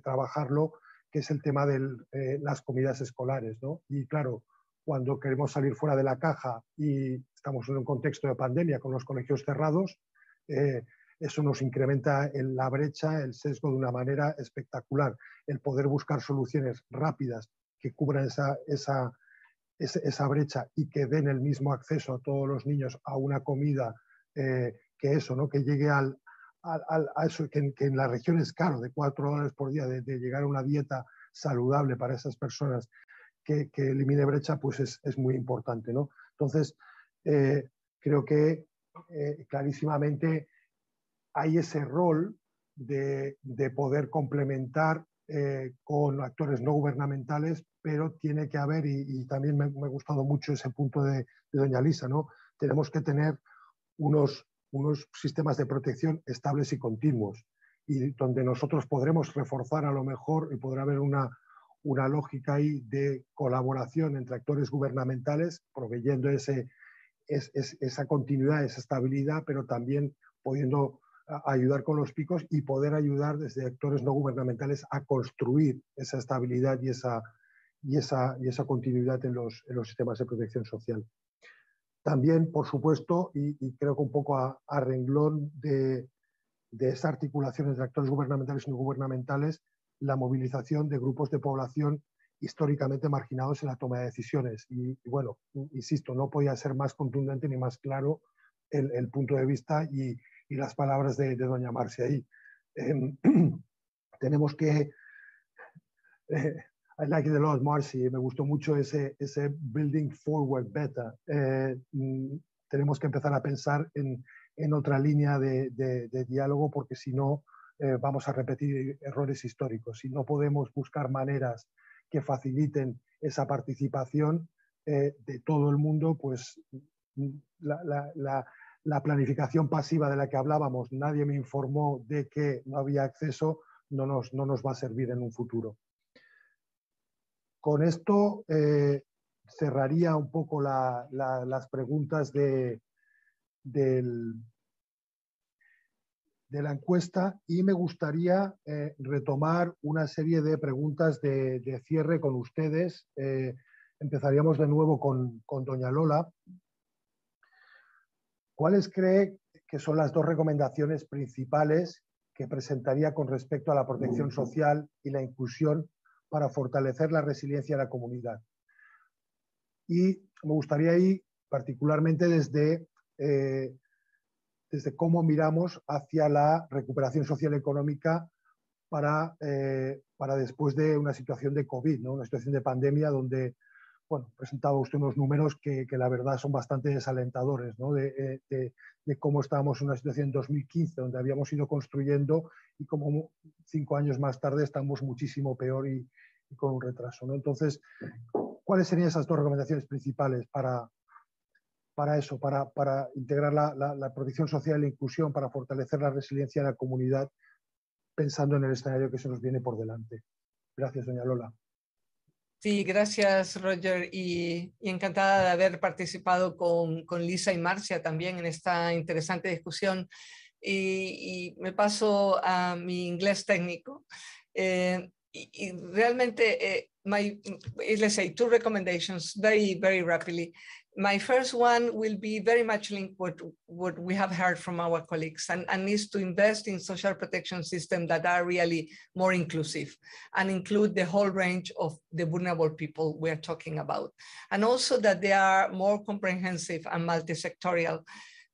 trabajarlo, que es el tema de las comidas escolares, ¿no? Y claro, cuando queremos salir fuera de la caja y estamos en un contexto de pandemia con los colegios cerrados, eso nos incrementa en la brecha, el sesgo de una manera espectacular. El poder buscar soluciones rápidas que cubran esa brecha y que den el mismo acceso a todos los niños a una comida, que eso, ¿no? Que llegue a eso, que en la región es caro, de 4 horas por día, de llegar a una dieta saludable para esas personas, que elimine brecha, pues es muy importante, ¿no? Entonces, creo que clarísimamente hay ese rol de poder complementar con actores no gubernamentales, pero tiene que haber, y también me ha gustado mucho ese punto de doña Lisa, ¿no? Tenemos que tener unos sistemas de protección estables y continuos, y donde nosotros podremos reforzar a lo mejor y podrá haber una lógica ahí de colaboración entre actores gubernamentales, proveyendo esa continuidad, esa estabilidad, pero también pudiendo ayudar con los picos y poder ayudar desde actores no gubernamentales a construir esa estabilidad y esa continuidad en los sistemas de protección social. También, por supuesto, y creo que un poco a renglón de esa articulación entre actores gubernamentales y no gubernamentales, la movilización de grupos de población históricamente marginados en la toma de decisiones. Y bueno, insisto, no podía ser más contundente ni más claro el punto de vista y las palabras de doña Marcia ahí. Tenemos que... I like it a lot, Marcy. Me gustó mucho ese building forward better. Tenemos que empezar a pensar en otra línea de diálogo, porque si no vamos a repetir errores históricos. Si no podemos buscar maneras que faciliten esa participación de todo el mundo, pues la planificación pasiva de la que hablábamos, nadie me informó de que no había acceso, no nos va a servir en un futuro. Con esto cerraría un poco las preguntas de la encuesta, y me gustaría retomar una serie de preguntas de cierre con ustedes. Empezaríamos de nuevo con doña Lola. ¿Cuáles cree que son las dos recomendaciones principales que presentaría con respecto a la protección social y la inclusión para fortalecer la resiliencia de la comunidad? Y me gustaría ir particularmente desde cómo miramos hacia la recuperación social y económica para después de una situación de COVID, ¿no? Una situación de pandemia donde, bueno, presentaba usted unos números que la verdad son bastante desalentadores, ¿no? De cómo estábamos en una situación en 2015, donde habíamos ido construyendo, y como 5 años más tarde estamos muchísimo peor y con un retraso, ¿no? Entonces, ¿cuáles serían esas dos recomendaciones principales para eso, para integrar la protección social y la inclusión, para fortalecer la resiliencia de la comunidad, pensando en el escenario que se nos viene por delante? Gracias, doña Lola. Sí, gracias, Roger, y encantada de haber participado con Lisa y Marcia también en esta interesante discusión. Y me paso a mi inglés técnico. Y realmente, let's say 2 recommendations very, very rapidly. My first one will be very much linked with what we have heard from our colleagues, and is to invest in social protection systems that are really more inclusive and include the whole range of the vulnerable people we are talking about. And also that they are more comprehensive and multi-sectorial,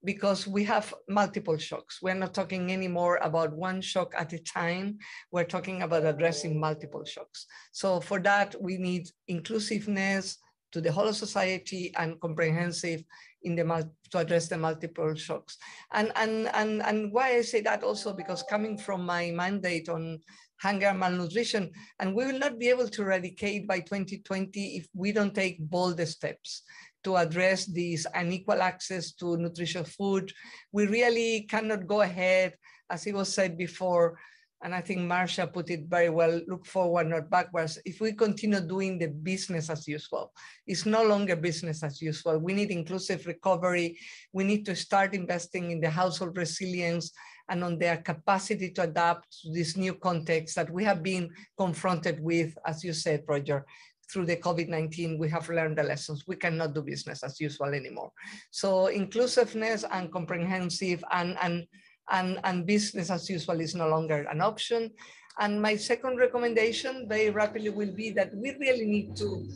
because we have multiple shocks. We're not talking anymore about one shock at a time. We're talking about addressing multiple shocks. So for that, we need inclusiveness to the whole of society and comprehensive to address the multiple shocks. And why I say that also, because coming from my mandate on hunger and malnutrition, and we will not be able to eradicate by 2020 if we don't take bold steps to address this unequal access to nutritious food. We really cannot go ahead, as it was said before, and I think Marcia put it very well, look forward, not backwards. If we continue doing the business as usual, it's no longer business as usual. We need inclusive recovery. We need to start investing in the household resilience and on their capacity to adapt to this new context that we have been confronted with, as you said, Roger. Through the COVID-19, we have learned the lessons. We cannot do business as usual anymore. So inclusiveness and comprehensive and business as usual is no longer an option. And my second recommendation very rapidly will be that we really need to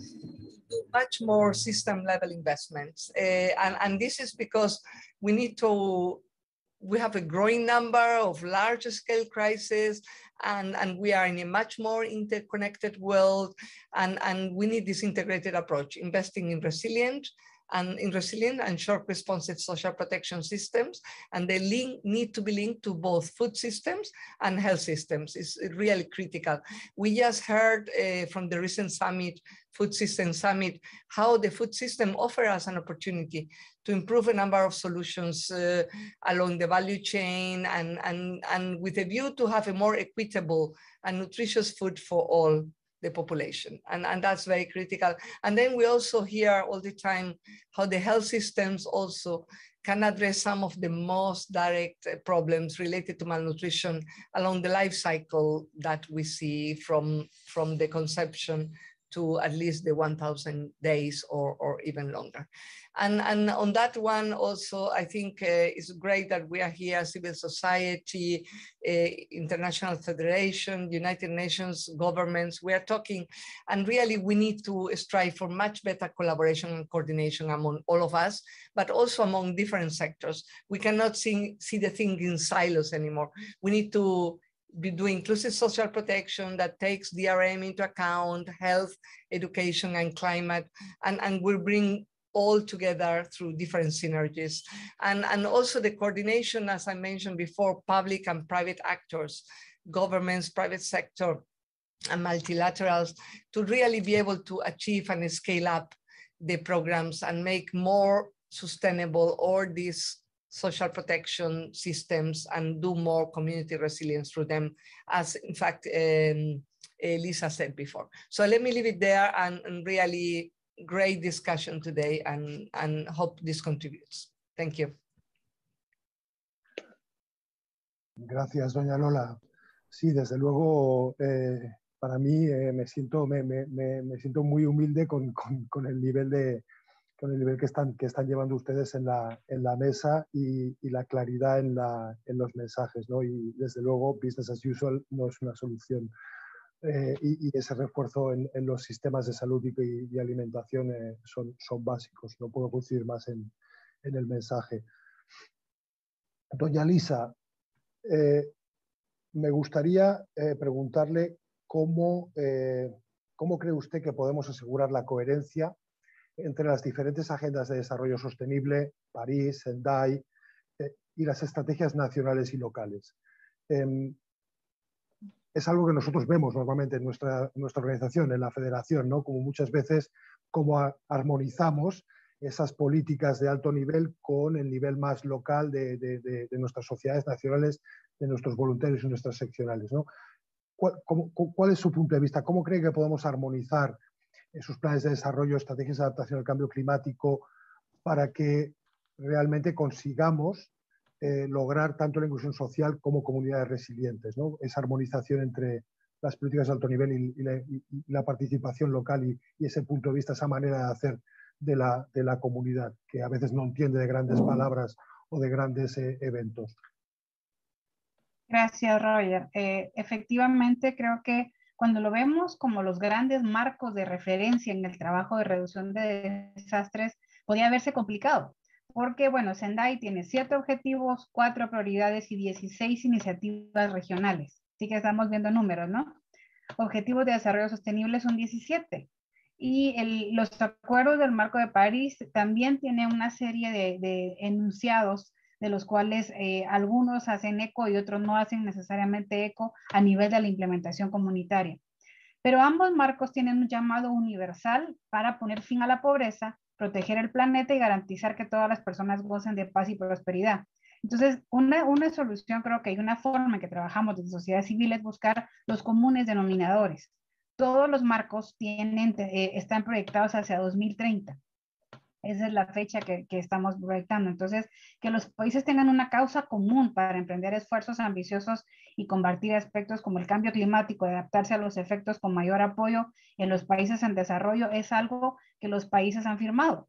do much more system level investments. And this is because we have a growing number of large scale crises, and we are in a much more interconnected world, and we need this integrated approach, investing in resilience and in resilient and short responsive social protection systems, and they need to be linked to both food systems and health systems. It's really critical. We just heard from the recent summit, Food System Summit, how the food system offers us an opportunity to improve a number of solutions along the value chain and with a view to have a more equitable and nutritious food for all the population. And that's very critical. And then we also hear all the time how the health systems also can address some of the most direct problems related to malnutrition along the life cycle that we see from the conception to at least the 1,000 days or even longer. And on that one also, I think it's great that we are here, civil society, International Federation, United Nations, governments, we are talking, and really we need to strive for much better collaboration and coordination among all of us, but also among different sectors. We cannot see the thing in silos anymore. We need to do inclusive social protection that takes DRM into account, health, education, and climate, and will bring all together through different synergies. And also the coordination, as I mentioned before, public and private actors, governments, private sector, and multilaterals, to really be able to achieve and scale up the programs and make more sustainable all these social protection systems and do more community resilience through them, as in fact, Lisa said before. So let me leave it there, and really great discussion today, and hope this contributes. Thank you. Gracias, doña Lola. Sí, desde luego, para mí me siento muy humilde con el nivel que están llevando ustedes en la mesa y la claridad en los mensajes, ¿no? Y desde luego, business as usual no es una solución. Y ese refuerzo en los sistemas de salud y alimentación son básicos. No puedo coincidir más en el mensaje. Doña Lisa, me gustaría preguntarle cómo cree usted que podemos asegurar la coherencia entre las diferentes agendas de desarrollo sostenible, París, Sendai, y las estrategias nacionales y locales. Es algo que nosotros vemos normalmente en nuestra organización, en la federación, ¿no? Como muchas veces cómo armonizamos esas políticas de alto nivel con el nivel más local de nuestras sociedades nacionales, de nuestros voluntarios y nuestras seccionales, ¿no? ¿Cuál es su punto de vista? ¿Cómo cree que podemos armonizar esos planes de desarrollo, estrategias de adaptación al cambio climático, para que realmente consigamos lograr tanto la inclusión social como comunidades resilientes, ¿no? Esa armonización entre las políticas de alto nivel y la participación local y ese punto de vista, esa manera de hacer de la comunidad, que a veces no entiende de grandes palabras o de grandes eventos. Gracias, Roger. Efectivamente, creo que cuando lo vemos como los grandes marcos de referencia en el trabajo de reducción de desastres, podría verse complicado, porque, bueno, Sendai tiene 7 objetivos, 4 prioridades y 16 iniciativas regionales. Así que estamos viendo números, ¿no? Objetivos de desarrollo sostenible son 17. Y los acuerdos del Marco de París también tienen una serie de enunciados, de los cuales algunos hacen eco y otros no hacen necesariamente eco a nivel de la implementación comunitaria. Pero ambos marcos tienen un llamado universal para poner fin a la pobreza, proteger el planeta y garantizar que todas las personas gocen de paz y prosperidad. Entonces, una solución, creo que hay una forma en que trabajamos desde sociedad civil, es buscar los comunes denominadores. Todos los marcos están proyectados hacia 2030. Esa es la fecha que estamos proyectando. Entonces, que los países tengan una causa común para emprender esfuerzos ambiciosos y combatir aspectos como el cambio climático, adaptarse a los efectos con mayor apoyo en los países en desarrollo, es algo que los países han firmado.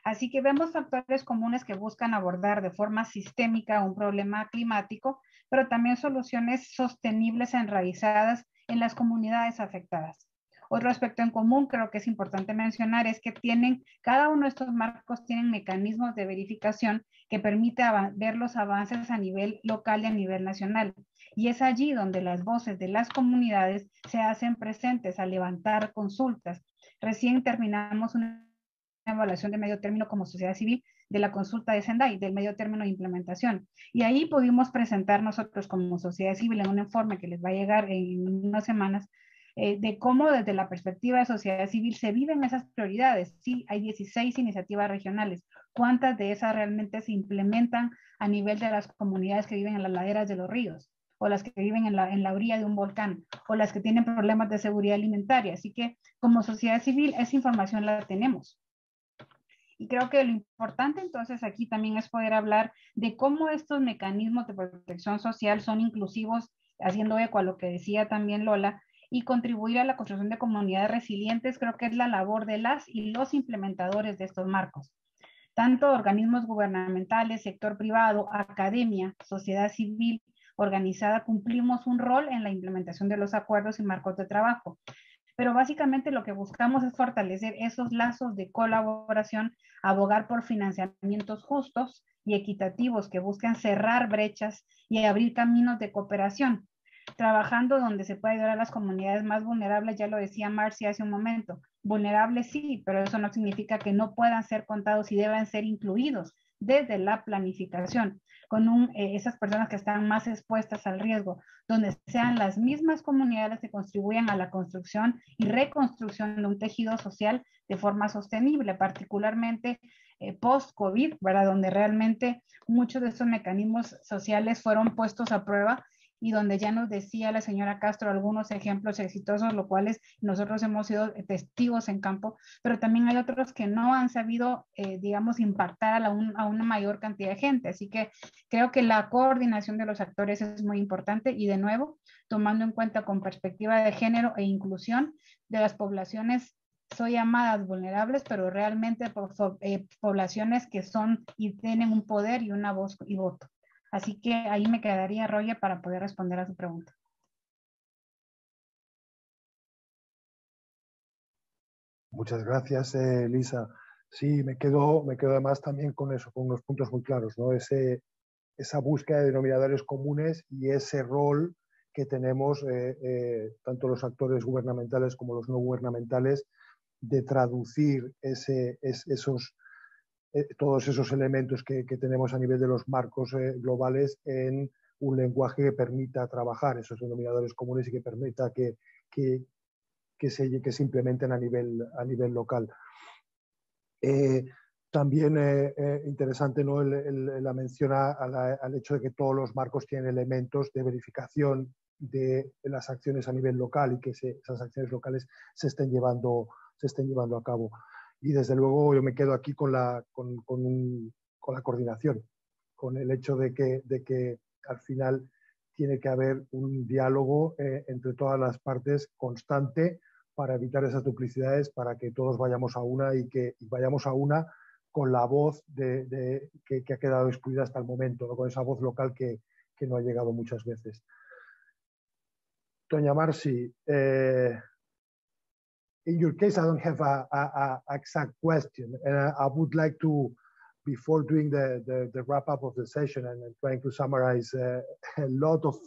Así que vemos factores comunes que buscan abordar de forma sistémica un problema climático, pero también soluciones sostenibles enraizadas en las comunidades afectadas. Otro aspecto en común creo que es importante mencionar es que cada uno de estos marcos tienen mecanismos de verificación que permite ver los avances a nivel local y a nivel nacional. Y es allí donde las voces de las comunidades se hacen presentes a levantar consultas. Recién terminamos una evaluación de medio término como sociedad civil de la consulta de Sendai, del medio término de implementación. Y ahí pudimos presentar nosotros como sociedad civil en un informe que les va a llegar en unas semanas, de cómo desde la perspectiva de sociedad civil se viven esas prioridades. Sí, hay 16 iniciativas regionales. ¿Cuántas de esas realmente se implementan a nivel de las comunidades que viven en las laderas de los ríos? O las que viven en la orilla de un volcán, o las que tienen problemas de seguridad alimentaria. Así que como sociedad civil esa información la tenemos. Y creo que lo importante entonces aquí también es poder hablar de cómo estos mecanismos de protección social son inclusivos, haciendo eco a lo que decía también Lola, y contribuir a la construcción de comunidades resilientes. Creo que es la labor de las y los implementadores de estos marcos. Tanto organismos gubernamentales, sector privado, academia, sociedad civil organizada, cumplimos un rol en la implementación de los acuerdos y marcos de trabajo. Pero básicamente lo que buscamos es fortalecer esos lazos de colaboración, abogar por financiamientos justos y equitativos que busquen cerrar brechas y abrir caminos de cooperación, trabajando donde se puede ayudar a las comunidades más vulnerables. Ya lo decía Marcy hace un momento, vulnerables sí, pero eso no significa que no puedan ser contados y deban ser incluidos desde la planificación, con esas personas que están más expuestas al riesgo, donde sean las mismas comunidades que contribuyan a la construcción y reconstrucción de un tejido social de forma sostenible, particularmente post-COVID, ¿verdad? Donde realmente muchos de estos mecanismos sociales fueron puestos a prueba y donde ya nos decía la señora Castro algunos ejemplos exitosos, los cuales nosotros hemos sido testigos en campo, pero también hay otros que no han sabido, digamos, impactar a una mayor cantidad de gente. Así que creo que la coordinación de los actores es muy importante y, de nuevo, tomando en cuenta con perspectiva de género e inclusión de las poblaciones soy llamadas vulnerables, pero realmente poblaciones que son y tienen un poder y una voz y voto. Así que ahí me quedaría, Roger, para poder responder a su pregunta. Muchas gracias, Lisa. Sí, me quedo además también con eso, con unos puntos muy claros, ¿no? Esa búsqueda de denominadores comunes y ese rol que tenemos tanto los actores gubernamentales como los no gubernamentales de traducir todos esos elementos que tenemos a nivel de los marcos globales en un lenguaje que permita trabajar esos denominadores comunes y que permita que se implementen a nivel local. También interesante, ¿no?, la mención al hecho de que todos los marcos tienen elementos de verificación de las acciones a nivel local y que esas acciones locales se estén llevando a cabo. Y desde luego yo me quedo aquí con la coordinación, con el hecho de que al final tiene que haber un diálogo entre todas las partes constante para evitar esas duplicidades, para que todos vayamos a una y vayamos a una con la voz que ha quedado excluida hasta el momento, ¿no?, con esa voz local que no ha llegado muchas veces. Doña Marcy, in your case, I don't have a exact question, and I would like to, before doing the wrap up of the session and trying to summarize a lot of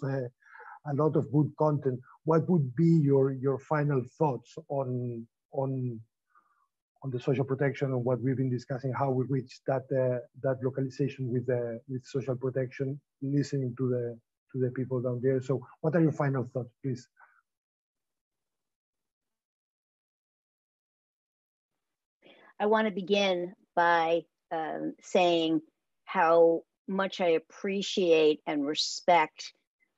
good content, what would be your final thoughts on the social protection and what we've been discussing, how we reach that localization with social protection, listening to the people down there. So what are your final thoughts, please? I want to begin by saying how much I appreciate and respect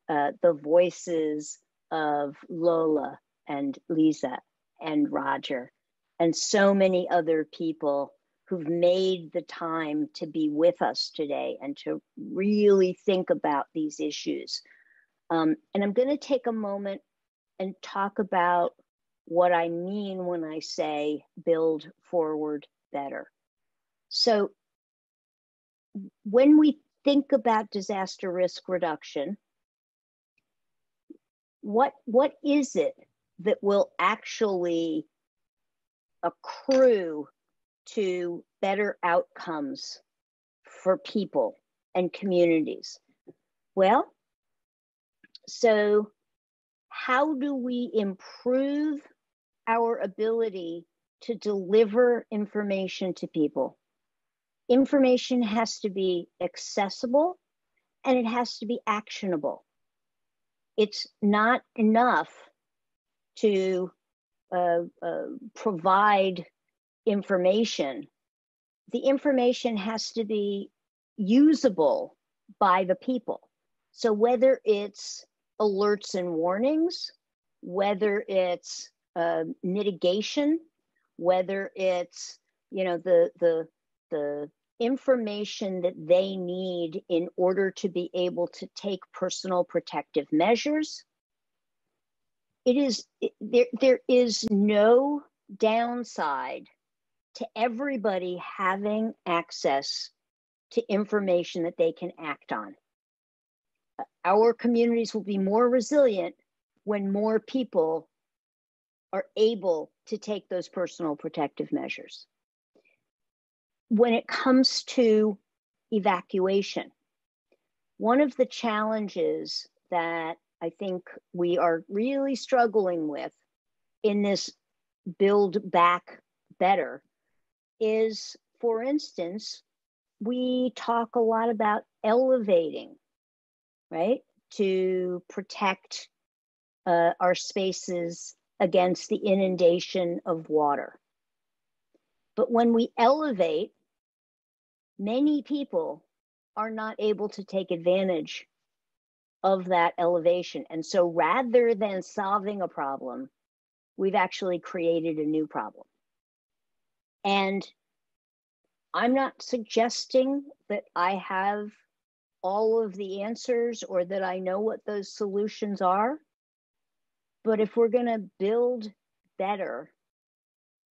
the voices of Lola and Lisa and Roger and so many other people who've made the time to be with us today and to really think about these issues. And I'm going to take a moment and talk about what I mean when I say build forward better. So when we think about disaster risk reduction, what is it that will actually accrue to better outcomes for people and communities? Well, so how do we improve our ability to deliver information to people. Information has to be accessible and it has to be actionable. It's not enough to provide information. The information has to be usable by the people. So whether it's alerts and warnings, whether it's mitigation, whether it's, you know, the information that they need in order to be able to take personal protective measures, there is no downside to everybody having access to information that they can act on. Our communities will be more resilient when more people are able to take those personal protective measures. When it comes to evacuation, one of the challenges that I think we are really struggling with in this Build Back Better is, for instance, we talk a lot about elevating, right, to protect our spaces against the inundation of water. But when we elevate, many people are not able to take advantage of that elevation. And so rather than solving a problem, we've actually created a new problem. And I'm not suggesting that I have all of the answers or that I know what those solutions are. But if we're going to build better,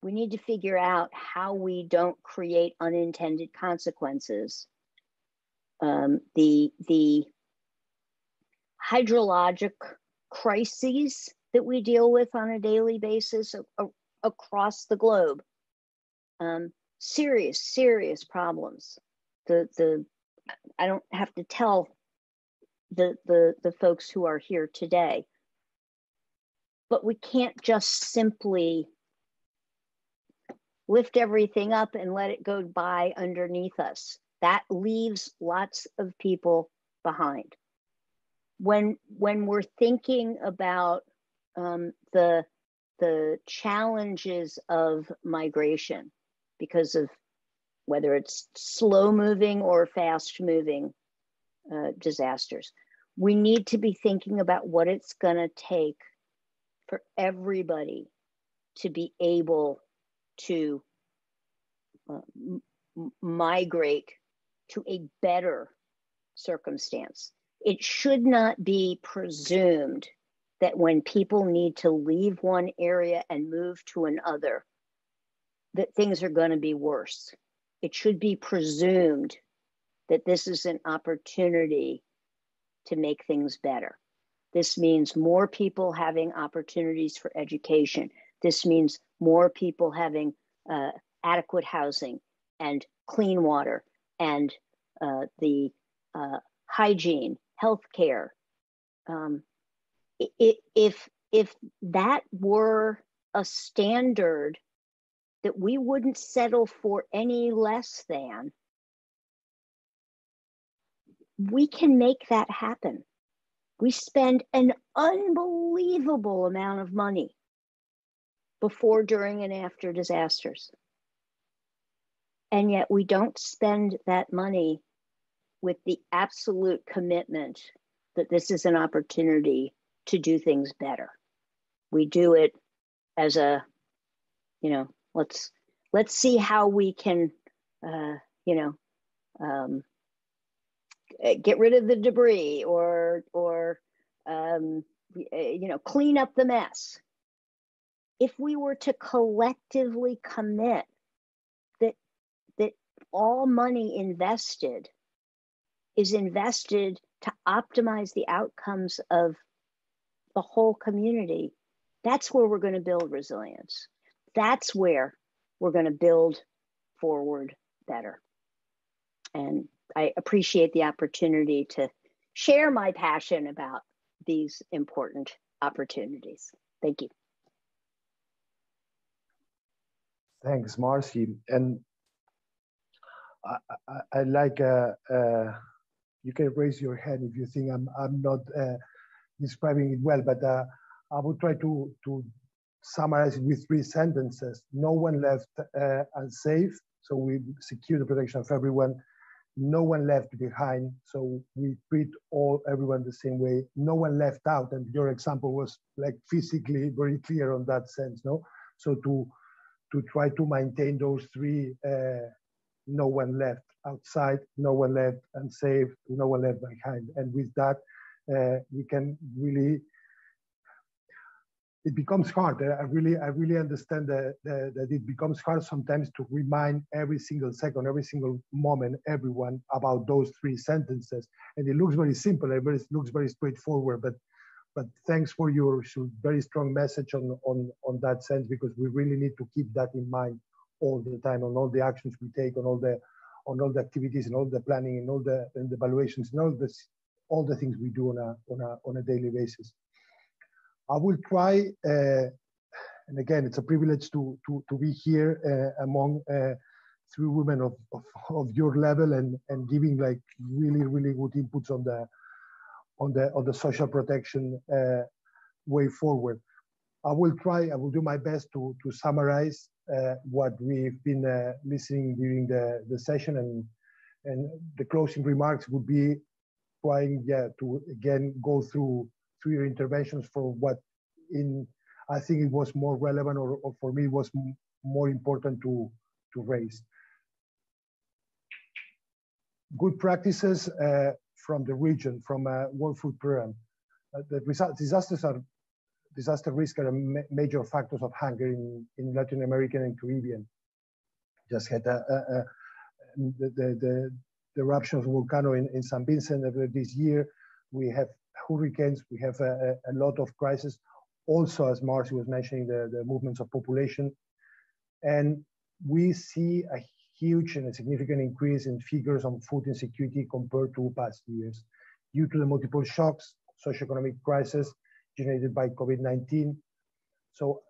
we need to figure out how we don't create unintended consequences. The hydrologic crises that we deal with on a daily basis across the globe, serious problems. I don't have to tell the folks who are here today, but we can't just simply lift everything up and let it go by underneath us. That leaves lots of people behind. When we're thinking about the challenges of migration, because of whether it's slow moving or fast moving disasters, we need to be thinking about what it's going to take for everybody to be able to migrate to a better circumstance. It should not be presumed that when people need to leave one area and move to another, that things are going to be worse. It should be presumed that this is an opportunity to make things better. This means more people having opportunities for education. This means more people having adequate housing and clean water and the hygiene, healthcare. If that were a standard that we wouldn't settle for any less than, we can make that happen. We spend an unbelievable amount of money before, during, and after disasters. And yet we don't spend that money with the absolute commitment that this is an opportunity to do things better. We do it as a, you know, let's see how we can, get rid of the debris or clean up the mess. If we were to collectively commit that all money invested is invested to optimize the outcomes of the whole community, that's where we're going to build resilience. That's where we're going to build forward better. And I appreciate the opportunity to share my passion about these important opportunities. Thank you. Thanks, Marcy. And I like, you can raise your hand if you think I'm not describing it well, but I will try to summarize it with 3 sentences. No one left unsafe, so we secure the protection of everyone. No one left behind, so we treat everyone the same way. No one left out, and your example was like physically very clear on that sense, no? So to try to maintain those 3, no one left outside, no one left unsafe, no one left behind. And with that, we can really, it becomes hard. I really understand that it becomes hard sometimes to remind every single second, every single moment, everyone about those 3 sentences. And it looks very simple, it looks very straightforward, but thanks for your very strong message on that sense, because we really need to keep that in mind all the time, on all the actions we take, on all the activities, and all the planning, and all the evaluations, and all the things we do on a daily basis. I will try, and again, it's a privilege to be here among 3 women of your level, and giving like really good inputs on the social protection way forward. I will do my best to summarize what we've been listening during the session, and the closing remarks would be trying to again go through your interventions for what I think it was more relevant, or for me was more important to raise. Good practices from the region, from World Food Program. Disaster risk are major factors of hunger in Latin America and Caribbean. Just had the eruption of the volcano in St. Vincent this year. We have hurricanes, we have a lot of crises. Also, as Marcy was mentioning, the movements of population. And we see a huge and a significant increase in figures on food insecurity compared to past years, due to the multiple shocks, socioeconomic crisis generated by COVID-19. So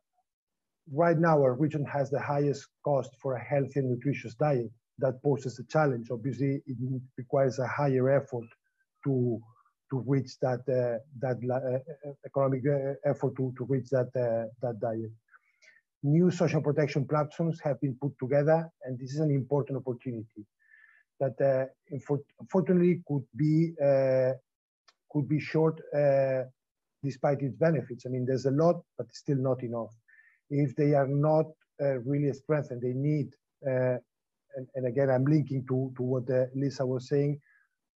right now, our region has the highest cost for a healthy and nutritious diet. That poses a challenge. Obviously, it requires a higher effort to reach that economic effort to reach that diet. New social protection platforms have been put together, and this is an important opportunity that unfortunately could be short despite its benefits. I mean, there's a lot, but still not enough. If they are not really strengthened, they need, and again, I'm linking to what Lisa was saying,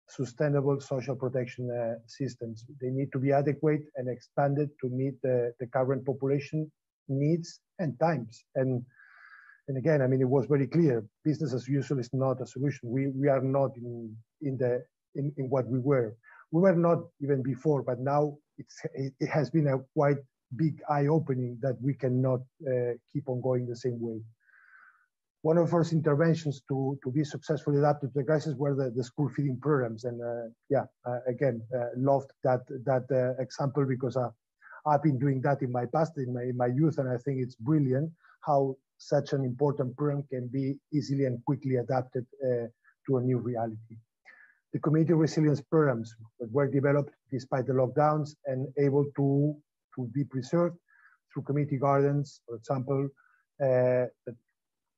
sustainable social protection systems. They need to be adequate and expanded to meet the current population needs and times. And again, I mean, it was very clear, business as usual is not a solution. We are not in what we were. We were not even before, but now it has been a quite big eye-opening that we cannot keep on going the same way. One of our interventions to be successfully adapted to the crisis were the school feeding programs. And again, loved that example, because I've been doing that in my past, in my youth, and I think it's brilliant how such an important program can be easily and quickly adapted to a new reality. The community resilience programs that were developed despite the lockdowns and able to be preserved through community gardens, for example, that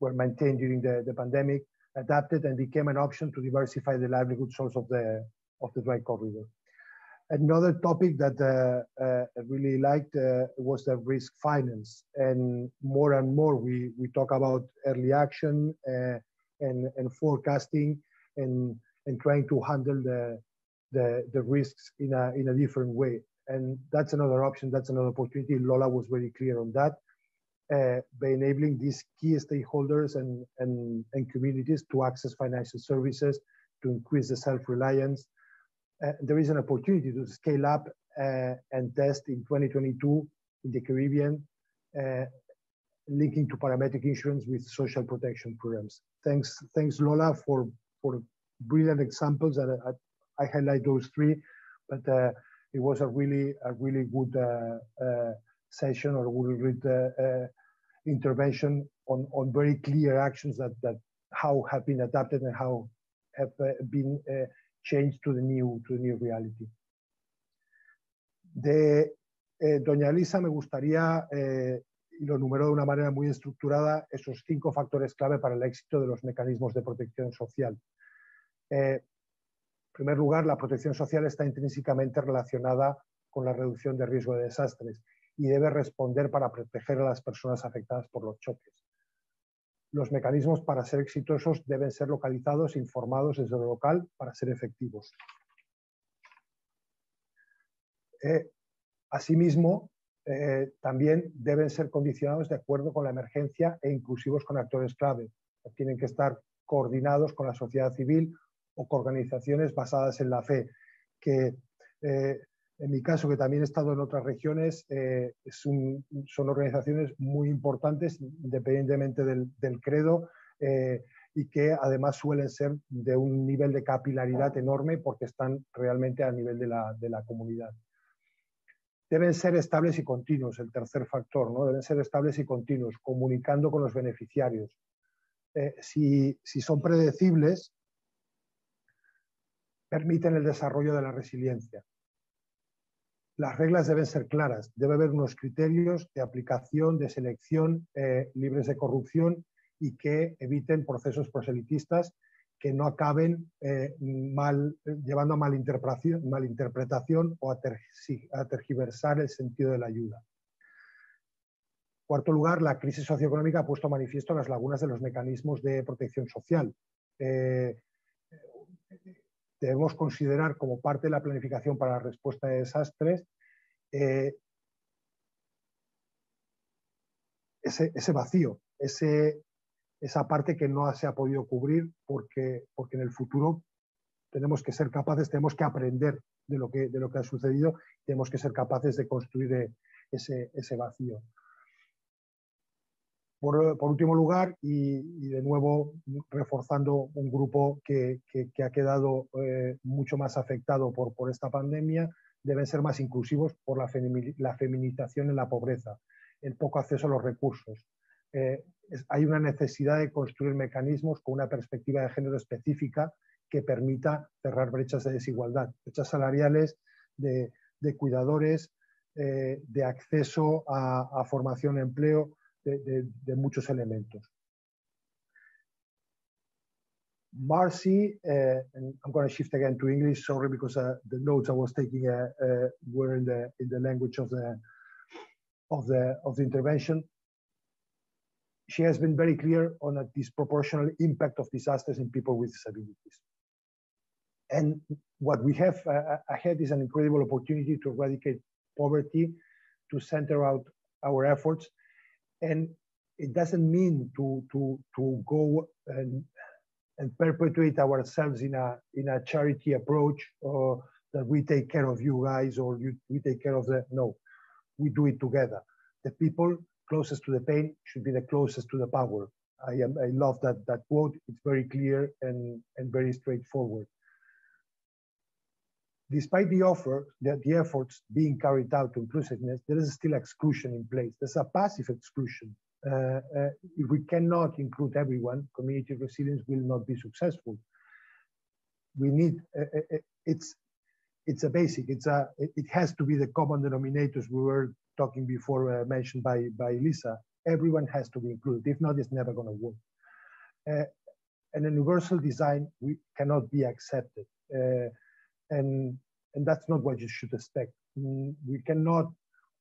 were maintained during the pandemic, adapted and became an option to diversify the livelihood source of the dry corridor. Another topic that I really liked was the risk finance, and more we talk about early action and forecasting and trying to handle the risks in a different way. And that's another option, that's another opportunity. Lola was very clear on that, by enabling these key stakeholders and communities to access financial services, to increase the self-reliance. There is an opportunity to scale up and test in 2022 in the Caribbean, linking to parametric insurance with social protection programs. Thanks Lola for brilliant examples, and I highlight those 3, but it was a really good session, or really good intervention on very clear actions that how have been adapted and how have been changed to the new reality. De doña Elisa me gustaría, y lo enumeró de una manera muy estructurada, esos 5 factores clave para el éxito de los mecanismos de protección social. En primer lugar, la protección social está intrínsecamente relacionada con la reducción de riesgo de desastres y debe responder para proteger a las personas afectadas por los choques. Los mecanismos para ser exitosos deben ser localizados e informados desde lo local para ser efectivos. Asimismo, también deben ser condicionados de acuerdo con la emergencia e inclusivos con actores clave. Tienen que estar coordinados con la sociedad civil o con organizaciones basadas en la fe, que en mi caso, que también he estado en otras regiones, son organizaciones muy importantes, independientemente del credo, y que además suelen ser de un nivel de capilaridad enorme porque están realmente a nivel de la comunidad. Deben ser estables y continuos, el tercer factor, ¿no? Deben ser estables y continuos, comunicando con los beneficiarios. Si son predecibles, permiten el desarrollo de la resiliencia. Las reglas deben ser claras, debe haber unos criterios de aplicación, de selección libres de corrupción y que eviten procesos proselitistas que no acaben llevando a malinterpretación o a tergiversar el sentido de la ayuda. En cuarto lugar, la crisis socioeconómica ha puesto manifiesto las lagunas de los mecanismos de protección social. Debemos considerar como parte de la planificación para la respuesta de desastres ese vacío, esa parte que no se ha podido cubrir porque en el futuro tenemos que ser capaces, tenemos que aprender de lo que ha sucedido, tenemos que ser capaces de construir ese vacío. Por último lugar, y de nuevo reforzando un grupo que ha quedado mucho más afectado por esta pandemia, deben ser más inclusivos por la feminización en la pobreza, el poco acceso a los recursos. Hay una necesidad de construir mecanismos con una perspectiva de género específica que permita cerrar brechas de desigualdad, brechas salariales, de cuidadores, de acceso a formación y empleo, de muchos elementos. Marcy, and I'm going to shift again to English, sorry, because the notes I was taking were in the language of the intervention. She has been very clear on a disproportionate impact of disasters in people with disabilities. And what we have ahead is an incredible opportunity to eradicate poverty, to center out our efforts. And it doesn't mean to go and perpetuate ourselves in a charity approach, or that we take care of you guys, or we take care of the, no, we do it together. The people closest to the pain should be the closest to the power. I love that quote. It's very clear and very straightforward. Despite the efforts being carried out to inclusiveness, there is still exclusion in place. There's a passive exclusion. If we cannot include everyone, community resilience will not be successful. We need, it's a basic, it has to be the common denominators we were talking before, mentioned by Lisa. Everyone has to be included. If not, it's never going to work. And a universal design cannot be accepted. And that's not what you should expect. We cannot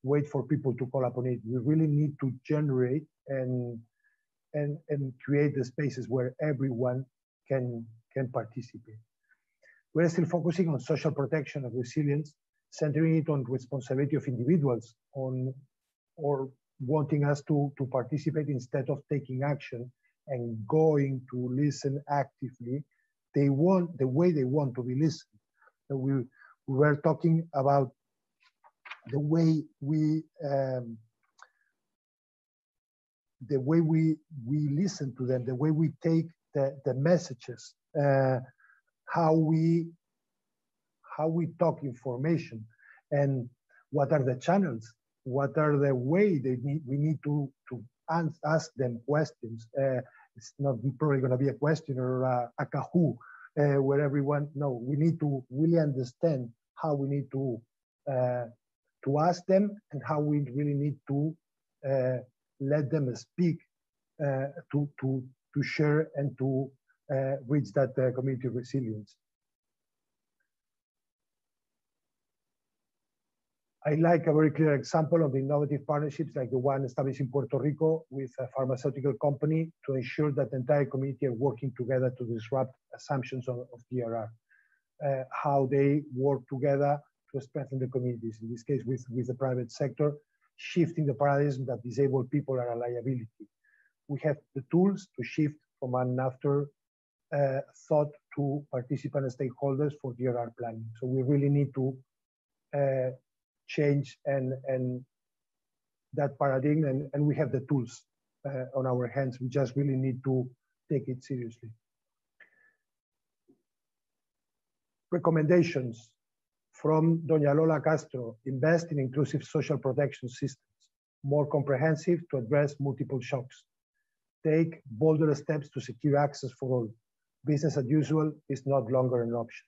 wait for people to call upon it. We really need to generate and create the spaces where everyone can participate. We're still focusing on social protection and resilience, centering it on responsibility of individuals, or wanting us to participate instead of taking action and going to listen actively. The way they want to be listened. So we were talking about the way we listen to them, the way we take the messages, how we talk information, and what are the channels, what are the way we need to ask them questions. It's not probably going to be a question or a Kahoot where everyone, no, we need to really understand how we need to ask them and how we really need to let them speak to share and to reach that community resilience. I like a very clear example of innovative partnerships like the one established in Puerto Rico with a pharmaceutical company to ensure that the entire community are working together to disrupt assumptions of DRR. How they work together to strengthen the communities, in this case with the private sector, shifting the paradigm that disabled people are a liability. We have the tools to shift from an after thought to participant and stakeholders for DRR planning. So we really need to change and that paradigm, and we have the tools on our hands. We just really need to take it seriously. Recommendations from Doña Lola Castro: invest in inclusive social protection systems, more comprehensive to address multiple shocks. Take bolder steps to secure access for all. Business as usual is not longer an option.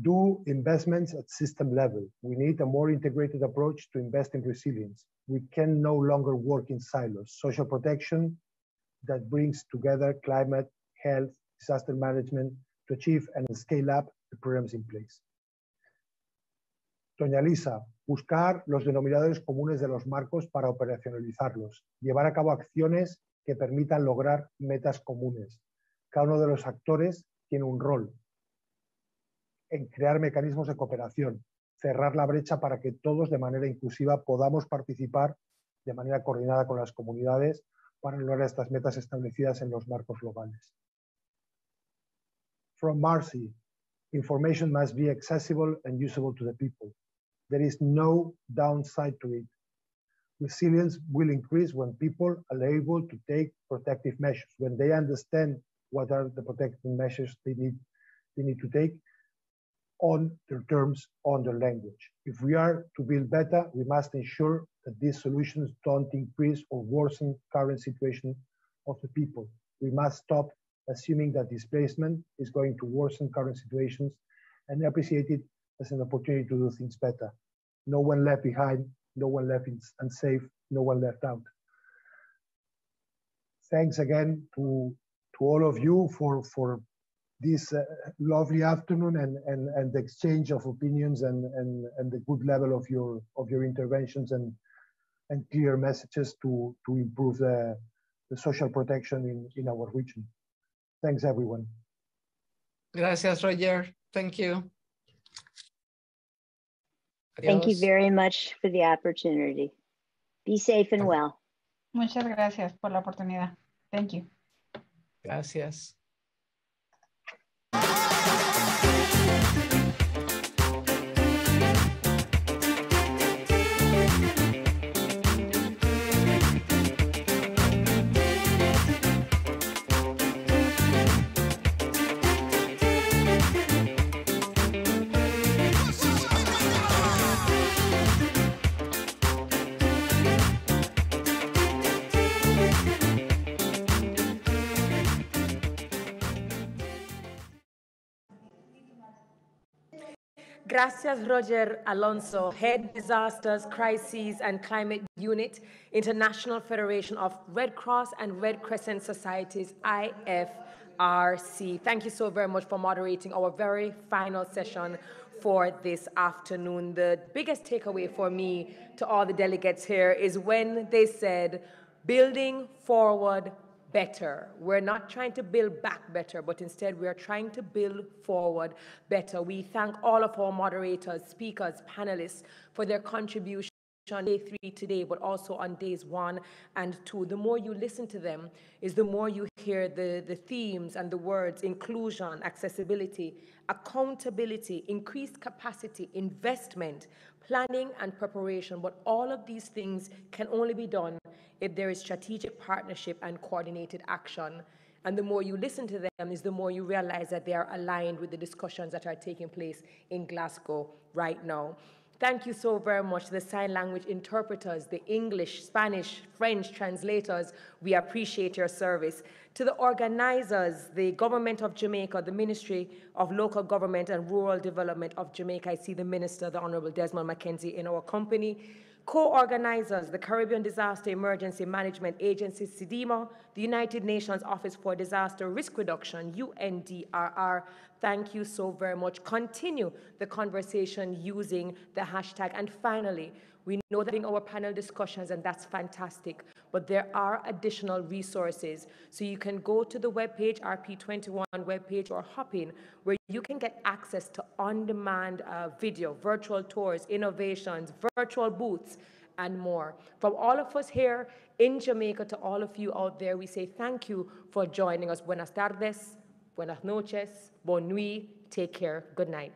Do investments at system level. We need a more integrated approach to invest in resilience. We can no longer work in silos. Social protection that brings together climate, health, disaster management to achieve and scale up the programs in place. Doña Lisa, buscar los denominadores comunes de los marcos para operacionalizarlos. Llevar a cabo acciones que permitan lograr metas comunes. Cada uno de los actores tiene un rol en crear mecanismos de cooperación, cerrar la brecha para que todos de manera inclusiva podamos participar de manera coordinada con las comunidades para lograr estas metas establecidas en los marcos globales. From Marcy, information must be accessible and usable to the people. There is no downside to it. Resilience will increase when people are able to take protective measures, when they understand what are the protective measures they need to take on their terms, on their language. If we are to build better, we must ensure that these solutions don't increase or worsen current situation of the people. We must stop assuming that displacement is going to worsen current situations and appreciate it as an opportunity to do things better. No one left behind, no one left unsafe, no one left out. Thanks again to all of you for this lovely afternoon and the exchange of opinions and the good level of your interventions and clear messages to improve the social protection in our region. Thanks, everyone. Gracias, Roger. Thank you. Adiós. Thank you very much for the opportunity. Be safe and well. Muchas gracias por la oportunidad. Thank you. Gracias. Gracias, Roger Alonso, Head Disasters, Crises and Climate Unit, International Federation of Red Cross and Red Crescent Societies, IFRC. Thank you so very much for moderating our very final session for this afternoon. The biggest takeaway for me to all the delegates here is when they said, building forward better. We're not trying to build back better, but instead we are trying to build forward better. We thank all of our moderators, speakers, panelists for their contribution on day 3 today, but also on days 1 and 2. The more you listen to them is the more you hear the themes and the words: inclusion, accessibility, accountability, increased capacity, investment, planning and preparation. But all of these things can only be done if there is strategic partnership and coordinated action. And the more you listen to them is the more you realize that they are aligned with the discussions that are taking place in Glasgow right now. Thank you so very much to the sign language interpreters, the English, Spanish, French translators. We appreciate your service. To the organizers, the Government of Jamaica, the Ministry of Local Government and Rural Development of Jamaica. I see the Minister, the Honorable Desmond McKenzie, in our company. Co-organizers, the Caribbean Disaster Emergency Management Agency, CDEMA, the United Nations Office for Disaster Risk Reduction, UNDRR. Thank you so very much. Continue the conversation using the hashtag. And finally, we know that in our panel discussions, and that's fantastic, but there are additional resources. So you can go to the webpage, RP21 webpage, or hop in, where you can get access to on-demand video, virtual tours, innovations, virtual booths, and more. From all of us here in Jamaica to all of you out there, we say thank you for joining us. Buenas tardes, buenas noches, bon nuit, take care, good night.